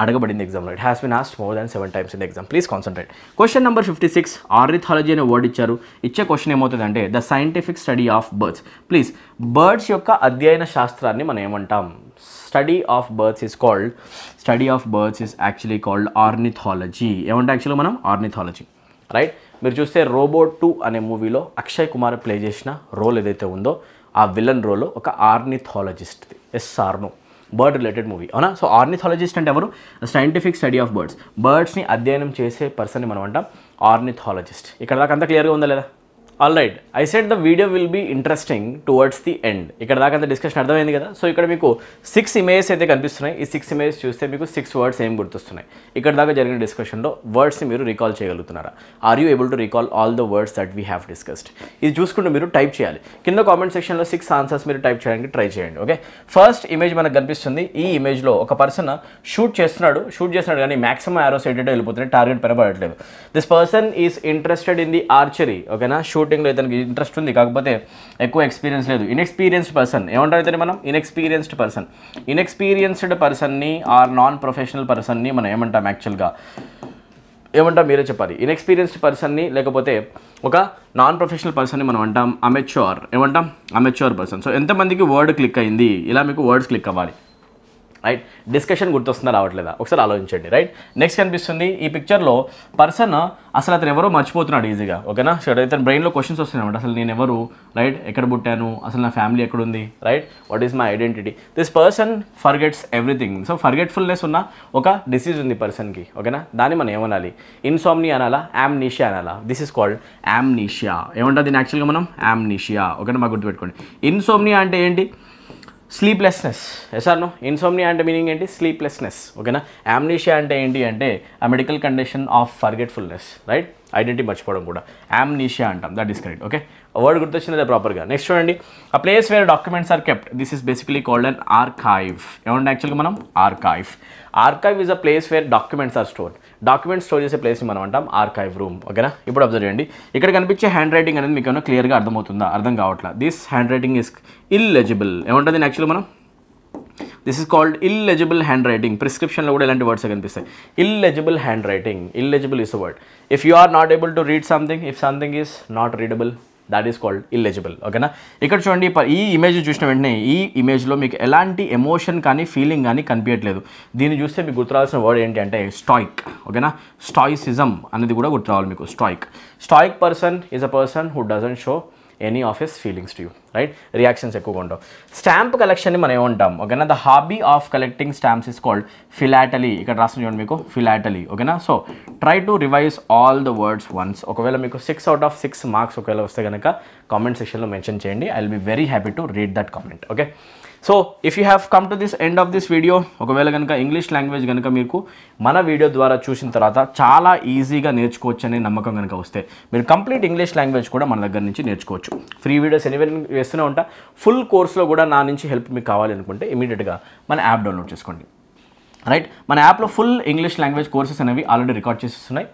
అడగబడింది ఎగ్జామ్లో. It has been asked more than 7 times in the exam. Please concentrate. Question number 56, ornithology అనే వర్డ్ ఇచ్చారు. ఇచ్చే క్వశ్చన్ ఏమవుతుందంటే the scientific study of birds. Please, birds యొక్క అధ్యయన శాస్త్రాన్ని మనం ఏమంటాం? Study of birds is actually called ornithology. ఏమంటే యాక్చువల్గా మనం ఆర్నిథాలజీ, రైట్? మీరు చూస్తే రోబోట్ 2 అనే మూవీలో అక్షయ్ కుమార్ ప్లే చేసిన రోల్ ఏదైతే ఉందో ఆ విలన్ రోల్ ఒక ornithologist. Yes or no, bird related movie, అవునా? సో ఆర్నిథాలజిస్ట్ అంటే ఎవరు? Scientific study of birds. బర్డ్స్ని అధ్యయనం చేసే పర్సన్ని మనం అంటాం ఆర్నిథాలజిస్ట్. ఇక్కడ దాకా అంతా క్లియర్గా ఉందా లేదా? All right, I said the video will be interesting towards the end. ఇక్కడ దాకా అంత డిస్కషన్ అర్థమైంది కదా. సో ఇక్కడ మీకు 6 ఇమేజెస్ అయితే కనిపిస్తున్నాయి. ఈ 6 ఇమేజెస్ చూస్తే మీకు 6 వర్డ్స్ ఏం గుర్తొస్తున్నాయి? ఇక్కడ దాకా జరిగిన డిస్కషన్లో వర్డ్స్ని మీరు రీకాల్ చేయగలుగుతున్నారా? Are you able to recall all the words that we have discussed? ఇది చూసుకుంటూ మీరు టైప్ చేయాలి. కింద కామెంట్ సెక్షన్లో 6 ఆన్సర్స్ మీరు టైప్ చేయడానికి ట్రై చేయండి. ఓకే, ఫస్ట్ ఇమేజ్ మనకు కనిపిస్తుంది. ఈ ఇమేజ్లో ఒక పర్సన్ షూట్ చేస్తున్నాడు కానీ మ్యాక్సిమం ఆరోస్ ఎటో వెళ్ళిపోతున్నాయి, టార్గెట్ పైన పడట్లేదు. This person is interested in the archery. ఓకేనా, షూటింగ్లో ఇతనికి ఇంట్రెస్ట్ ఉంది, కాకపోతే ఎక్కువ ఎక్స్పీరియన్స్ లేదు. ఇన్ఎక్స్పీరియన్స్డ్ పర్సన్ ఏమంటారు అయితే మనం? ఇన్ఎక్స్పీరియన్స్డ్ పర్సన్ని ఆర్ నాన్ ప్రొఫెషనల్ పర్సన్ని మనం ఏమంటాం? యాక్చువల్గా ఏమంటాం? మీరే చెప్పాలి. ఇన్ఎక్స్పీరియన్స్డ్ పర్సన్ని లేకపోతే ఒక నాన్ ప్రొఫెషనల్ పర్సన్ని మనం అంటాం అమెచ్యూర్. ఏమంటాం? Amateur person. సో ఎంతమందికి వర్డ్ క్లిక్ అయింది? ఇలా మీకు వర్డ్స్ క్లిక్ అవ్వాలి, రైట్? డిస్కషన్ గుర్తొస్తుందా రావట్లేదా? ఒకసారి ఆలోచించండి, రైట్? నెక్స్ట్ కనిపిస్తుంది ఈ పిక్చర్లో పర్సన్ అసలు అతను ఎవరో మర్చిపోతున్నాడు ఈజీగా. ఓకేనా, సో ఇతని బ్రెయిన్లో క్వశ్చన్స్ వస్తున్నాయి. అసలు నేను ఎవరు, రైట్? ఎక్కడ పుట్టాను, అసలు నా ఫ్యామిలీ ఎక్కడుంది, right? What is my identity? This person forgets everything. So forgetfulness ఉన్న ఒక డిసీజ్ ఉంది పర్సన్కి. ఓకేనా, దాన్ని మనం ఏమనాలి? ఇన్సోమ్నియా అనాలా, యామ్నీషియా అనాలా? This is called amnesia. ఏమంటుంది దీన్ని యాక్చువల్గా మనం? యామ్నీషియా. ఓకేనా, మాకు గుర్తుపెట్టుకోండి. ఇన్సోమ్నియా అంటే ఏంటి? Sleeplessness. Yes or no? Insomnia అంటే మీనింగ్ ఏంటి? స్లీప్లెస్నెస్. ఓకేనా, యామ్నీషియా అంటే ఏంటి అంటే a medical condition of forgetfulness, right? Identity మర్చిపోవడం కూడా యామ్నీషియా అంటాం. That is correct. Okay, word గుర్తొచ్చినదే ప్రాపర్గా. నెక్స్ట్ చూడండి, a place where documents are kept. This is basically called an archive. ఏమంటే యాక్చువల్గా మనం archive. Archive is a place where documents are stored. Documents store చేసే ప్లేస్ని మనం అంటాం ఆర్కైవ్ రూమ్. ఓకేనా, ఇప్పుడు అబ్జర్వ్ చేయండి. ఇక్కడ కనిపించే హ్యాండ్ రైటింగ్ అనేది మీకు ఏమైనా క్లియర్గా అర్థమవుతుందా? అర్థం కావట్లా. This hand writing is illegible. ఏమంటుంది యాక్చువల్గా మనం? This is called illegible hand writing. ప్రిస్క్రిప్షన్లో కూడా ఇలాంటి వర్డ్స్ కనిపిస్తాయి. Illegible hand writing. Illegible is a word. If you are not able to read something, if something is not readable, that is called illegible. ఓకేనా, ఇక్కడ చూడండి, ఈ image చూసిన వెంటనే ఈ ఇమేజ్లో మీకు ఎలాంటి ఎమోషన్ కానీ ఫీలింగ్ కానీ కనిపించట్లేదు. దీన్ని చూస్తే మీకు గుర్తురావాల్సిన వర్డ్ ఏంటి అంటే స్టాయిక్. ఓకేనా, స్టాయిసిజం అనేది కూడా గుర్తురావాలి మీకు. Stoic person is a person who doesn't show any of his feelings to you, right? Reactions ఎక్కువగా ఉండవు. స్టాంప్ కలెక్షన్ని మనం ఏమంటాం? ఓకేనా, the hobby of collecting stamps is called philately. ఇక్కడ రాసిన చూడండి మీకు ఫిలాటలీ. ఓకేనా, so try to revise all the words once. ఒకవేళ మీకు 6 out of 6 మార్క్స్ ఒకవేళ వస్తే కనుక కామెంట్ సెక్షన్లో మెన్షన్ చేయండి. I will be very happy to read that comment. Okay, so if you have come to this end of this video, ఒకవేళ కనుక English language కనుక మీకు మన వీడియో ద్వారా చూసిన తర్వాత చాలా ఈజీగా నేర్చుకోవచ్చు అనే నమ్మకం కనుక వస్తే మీరు కంప్లీట్ ఇంగ్లీష్ లాంగ్వేజ్ కూడా మన దగ్గర నుంచి నేర్చుకోవచ్చు. ఫ్రీ వీడియోస్ ఎనీవే వేస్తూనే ఉంటా. ఫుల్ కోర్స్లో కూడా నా నుంచి హెల్ప్ మీకు కావాలి అనుకుంటే ఇమీడియట్గా మన యాప్ డౌన్లోడ్ చేసుకోండి, రైట్? మన యాప్లో ఫుల్ ఇంగ్లీష్ లాంగ్వేజ్ కోర్సెస్ అనేవి ఆల్రెడీ రికార్డ్ చేస్తున్నాయి.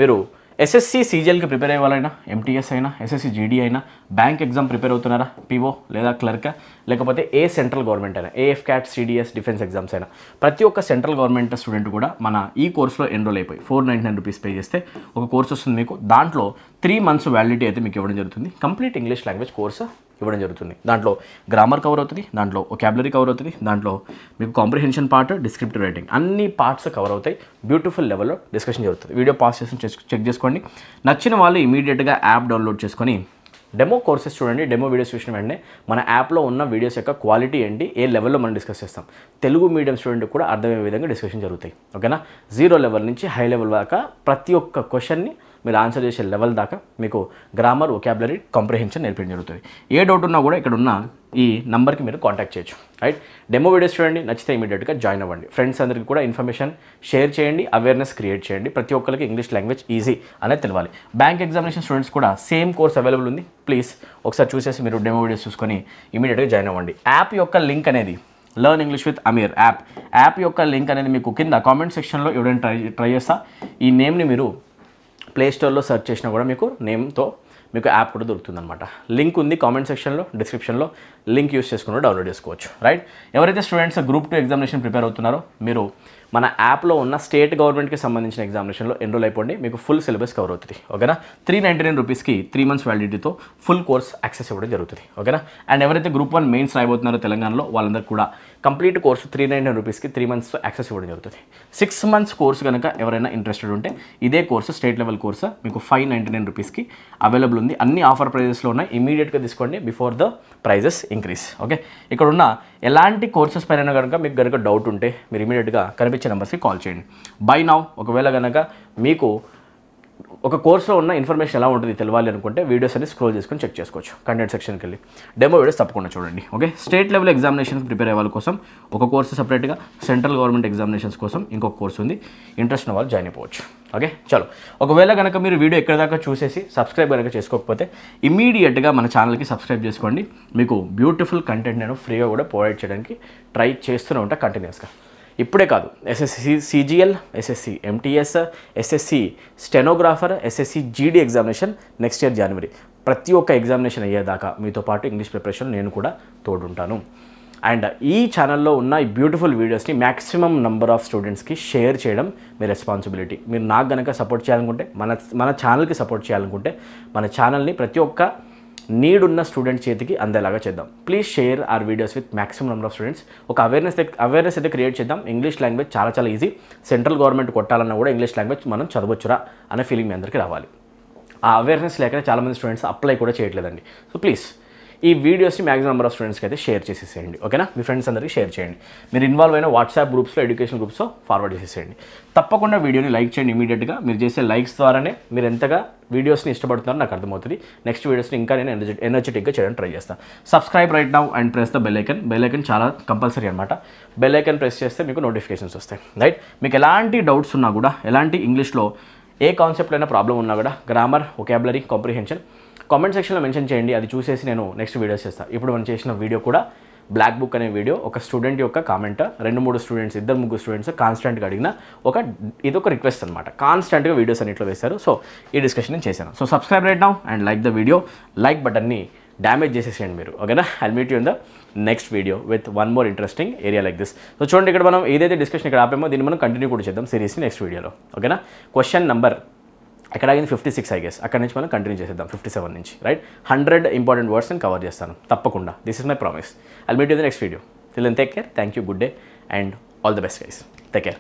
మీరు ఎస్ఎస్సి సీజీఎల్కి ప్రిపేర్ అయ్యే వాళ్ళైనా, ఎంటీఎస్ అయినా, ఎస్ఎస్సి జీడీ అయినా, బ్యాంక్ ఎగ్జామ్ ప్రిపేర్ అవుతున్నారా, పీఓ లేదా క్లర్క్, లేకపోతే ఏ సెంట్రల్ గవర్నమెంట్ అయినా, AF cat, CDS, defence exams అయినా, ప్రతి ఒక్క సెంట్రల్ గవర్నమెంట్ స్టూడెంట్ కూడా మన ఈ కోర్సులో ఎన్రోల్ అయిపోయి 499 రూపీస్ పే చేస్తే ఒక కోర్స్ వస్తుంది మీకు. దాంట్లో 3 months వ్యాలిడిటీ అయితే మీకు ఇవ్వడం జరుగుతుంది. కంప్లీట్ ఇంగ్లీష్ లాంగ్వేజ్ కోర్సు ఇవ్వడం జరుగుతుంది. దాంట్లో గ్రామర్ కవర్ అవుతుంది, దాంట్లో వొకాబులరీ కవర్ అవుతుంది, దాంట్లో మీకు కాంప్రిహెన్షన్ పార్ట్, డిస్క్రిప్టివ్ రైటింగ్ అన్ని పార్ట్స్ కవర్ అవుతాయి. బ్యూటిఫుల్ లెవెల్లో డిస్కషన్ జరుగుతుంది. వీడియో పాస్ చేసి చెక్ చేసుకోండి. నచ్చిన వాళ్ళు ఇమీడియట్గా యాప్ డౌన్లోడ్ చేసుకొని డెమో కోర్సెస్ చూడండి. డెమో వీడియోస్ చూసిన వెంటనే మన యాప్లో ఉన్న వీడియోస్ యొక్క క్వాలిటీ ఏంటి, ఏ లెవెల్లో మనం డిస్కస్ చేస్తాం. తెలుగు మీడియం స్టూడెంట్ కూడా అర్థమయ్యే విధంగా డిస్కషన్ జరుగుతాయి. ఓకేనా, 0 లెవెల్ నుంచి హై లెవెల్ దాకా ప్రతి ఒక్క క్వశ్చన్ని మీరు ఆన్సర్ చేసే లెవెల్ దాకా మీకు గ్రామర్, వొకాబులరీ, కాంప్రిహెన్షన్ నేర్పించడం జరుగుతుంది. ఏ డౌట్ ఉన్నా కూడా ఇక్కడ ఉన్న ఈ నెంబర్కి మీరు కాంటాక్ట్ చేయొచ్చు, రైట్? డెమో వీడియోస్ చూడండి, నచ్చితే ఇమీడియట్గా జాయిన్ అవ్వండి. ఫ్రెండ్స్ అందరికీ కూడా ఇన్ఫర్మేషన్ షేర్ చేయండి, అవేర్నెస్ క్రియేట్ చేయండి. ప్రతి ఒక్కరికి ఇంగ్లీష్ లాంగ్వేజ్ ఈజీ అనేది తెలియాలి. బ్యాంక్ ఎగ్జామినేషన్ స్టూడెంట్స్ కూడా సేమ్ కోర్స్ అవైలబుల్ ఉంది. ప్లీజ్ ఒకసారి చూసేసి మీరు డెమో వీడియోస్ చూసుకొని ఇమీడియట్గా జాయిన్ అవ్వండి. యాప్ యొక్క లింక్ అనేది learn English with Amir app యొక్క లింక్ అనేది మీకు కింద కామెంట్ సెక్షన్లో ఇవ్వడానికి ట్రై చేస్తా. ఈ నేమ్ని మీరు ప్లే స్టోర్లో సెర్చ్ చేసినా కూడా మీకు నేమ్తో మీకు యాప్ కూడా దొరుకుతుందన్నమాట. లింక్ ఉంది కామెంట్ సెక్షన్లో, డిస్క్రిప్షన్లో. లింక్ యూస్ చేసుకుని డౌన్లోడ్ చేసుకోవచ్చు, రైట్? ఎవరైతే స్టూడెంట్స్ గ్రూప్ 2 ఎగ్జామినేషన్ ప్రిపేర్ అవుతున్నారో మీరు మన యాప్లో ఉన్న స్టేట్ గవర్నమెంట్కి సంబంధించిన ఎగ్జామినేషన్లో ఎన్రోల్ అయిపోండి, మీకు ఫుల్ సిలబస్ కవర్ అవుతుంది. ఓకేనా, 399 రూపీస్కి 3 months వ్యాలిడిటీతో ఫుల్ కోర్స్ యాక్సెస్ ఇవ్వడం జరుగుతుంది. ఓకేనా, అండ్ ఎవరైతే గ్రూప్ 1 మెయిన్స్ రాయబోతున్నారో తెలంగాణలో వాళ్ళందరికీ కూడా కంప్లీట్ కోర్సు 399 రూపీస్కి 3 months యాక్సెస్ ఇవ్వడం జరుగుతుంది. 6 months కోర్సు కనుక ఎవరైనా ఇంట్రెస్టెడ్ ఉంటే ఇదే కోర్సు స్టేట్ లెవెల్ కోర్సు మీకు 599 రూపీస్కి అవైలబుల్ ఉంది. అన్ని ఆఫర్ ప్రైజెస్లో ఉన్నాయి, ఇమీడియట్గా తీసుకోండి before the prices increase. Okay, ఇక్కడ ఉన్న ఎలాంటి కోర్సెస్ పైన కనుక మీకు కనుక డౌట్ ఉంటే మీరు ఇమీడియట్గా కనిపించే నెంబర్స్కి కాల్ చేయండి. బై నౌ ఒకవేళ కనుక మీకు ఒక కోర్సులో ఉన్న ఇన్ఫర్మేషన్ ఎలా ఉంటుంది తెలియాలి అనుకుంటే వీడియోస్ అన్ని స్క్రోల్ చేసుకొని చెక్ చేసుకోవచ్చు. కంటెంట్ సెక్షన్కి వెళ్ళి డెమో వీడియోస్ తప్పకుండా చూడండి. Okay, state level examinations prepare అయ్యే వాళ్ళ కోసం ఒక కోర్సు సపరేట్గా, సెంట్రల్ గవర్నమెంట్ ఎగ్జామినేషన్స్ కోసం ఇంకొక కోర్సు ఉంది. ఇంట్రెస్ట్ ఉన్న వాళ్ళు జాయిన్ అయిపోవచ్చు. ఓకే, చలో, ఒకవేళ కనుక మీరు వీడియో ఎక్కడ దాకా చూసేసి సబ్స్క్రైబ్ కనుక చేసుకోకపోతే ఇమీడియట్గా మన ఛానల్కి సబ్స్క్రైబ్ చేసుకోండి. మీకు బ్యూటిఫుల్ కంటెంట్ నేను ఫ్రీగా కూడా ప్రొవైడ్ చేయడానికి ట్రై చేస్తూనే ఉంటా కంటిన్యూస్గా. ఇప్పుడే కాదు, SSC CGL, SSC MTS, SSC stenographer, SSC GD examination next year జనవరి, ప్రతి ఒక్క ఎగ్జామినేషన్ అయ్యేదాకా మీతో పాటు ఇంగ్లీష్ ప్రిపరేషన్ నేను కూడా తోడుంటాను. అండ్ ఈ ఛానల్లో ఉన్న ఈ బ్యూటిఫుల్ వీడియోస్ని మ్యాక్సిమం నెంబర్ ఆఫ్ స్టూడెంట్స్కి షేర్ చేయడం మీ రెస్పాన్సిబిలిటీ. మీరు నాకు కనుక సపోర్ట్ చేయాలనుకుంటే, మన ఛానల్కి సపోర్ట్ చేయాలనుకుంటే మన ఛానల్ని ప్రతి ఒక్క నీడ్ ఉన్న స్టూడెంట్ చేతికి అందేలాగా చేద్దాం. Please share our videos with maximum number of students. ఒక అవేర్నెస్ అయితే క్రియేట్ చేద్దాం. ఇంగ్లీష్ లాంగ్వేజ్ చాలా ఈజీ. సెంట్రల్ గవర్నమెంట్ కొట్టాలన్నా కూడా ఇంగ్లీష్ లాంగ్వేజ్ మనం చదవచ్చురా అనే ఫీలింగ్ మీ అందరికీ రావాలి. ఆ అవేర్నెస్ లేకనే చాలామంది స్టూడెంట్స్ అప్లై కూడా చేయట్లేదండి. సో ప్లీజ్ ఈ వీడియోస్ని మ్యాక్సిమం నెంబర్ ఆఫ్ స్టూడెంట్స్కి అయితే షేర్ చేసేసేయండి. ఓకేనా, మీ ఫ్రెండ్స్ అందరికీ షేర్ చేయండి. మీరు ఇన్వాల్వ్ అయిన వాట్సాప్ గ్రూప్స్లో, ఎడ్యుకేషన్ గ్రూప్స్లో ఫార్వర్డ్ చేసేసేయండి. తప్పకుండా వీడియోని లైక్ చేయండి ఇమీడియట్గా. మీరు చేసే లైక్స్ ద్వారానే మీరు ఎంతగా వీడియోస్ని ఇష్టపడుతున్నారో నాకు అర్థమవుతుంది. నెక్స్ట్ వీడియోస్ని ఇంకా నేను ఎనర్జెటిక్గా చేయడానికి ట్రై చేస్తాను. Subscribe right now and press the bell icon. Bell icon చాలా కంపల్సరీ అనమాట. బెల్ ఐకన్ ప్రెస్ చేస్తే మీకు నోటిఫికేషన్స్ వస్తాయి. రైట్, మీకు ఎలాంటి డౌట్స్ ఉన్నా కూడా, ఎలాంటి ఇంగ్లీష్లో ఏ కాన్సెప్ట్లో అయినా ప్రాబ్లం ఉన్నా కూడా, గ్రామర్, వొకాబులరీ, కాంప్రిహెన్షన్ కామెంట్ సెక్షన్లో మెన్షన్ చేయండి. అది చూసేసి నేను నెక్స్ట్ వీడియోస్ చేస్తాను. ఇప్పుడు మనం చేసిన వీడియో కూడా బ్లాక్ బుక్ అనే వీడియో ఒక స్టూడెంట్ యొక్క కామెంట్, 2-3 స్టూడెంట్స్, 2-3 స్టూడెంట్స్ కాన్స్టెంట్గా అడిగిన ఇదొక రిక్వెస్ట్ అనమాట. కాన్స్టెంట్గా వీడియోస్ అన్నిట్లో వేశారు. సో ఈ డిస్కషన్ నేను చేశాను. So subscribe right now and like the video. Like బటన్ని డ్యామేజ్ చేసేసేయండి మీరు. ఓకేనా, I'll meet you in the next video with one more interesting area like this. So చూడండి, ఇక్కడ మనం ఏదైతే డిస్కషన్ ఇక్కడ ఆపామో దీన్ని మనం కంటిన్యూ కూడా చేద్దాం సిరీస్ని నెక్స్ట్ వీడియోలో. ఓకేనా, క్వశ్చన్ నెంబర్ ఎక్కడ ఆగింది 56 ఐ గెస్. అక్కడ నుంచి మనం కంటిన్యూ చేసేద్దాం 57 నుంచి. రైట్, 100 ఇంపార్టెంట్ వర్డ్స్ నేను కవర్ చేస్తాను తప్పకుండా. This is my promise. I'll meet you the next video. Till then take care. Thank you, good day and all the best guys. Take care.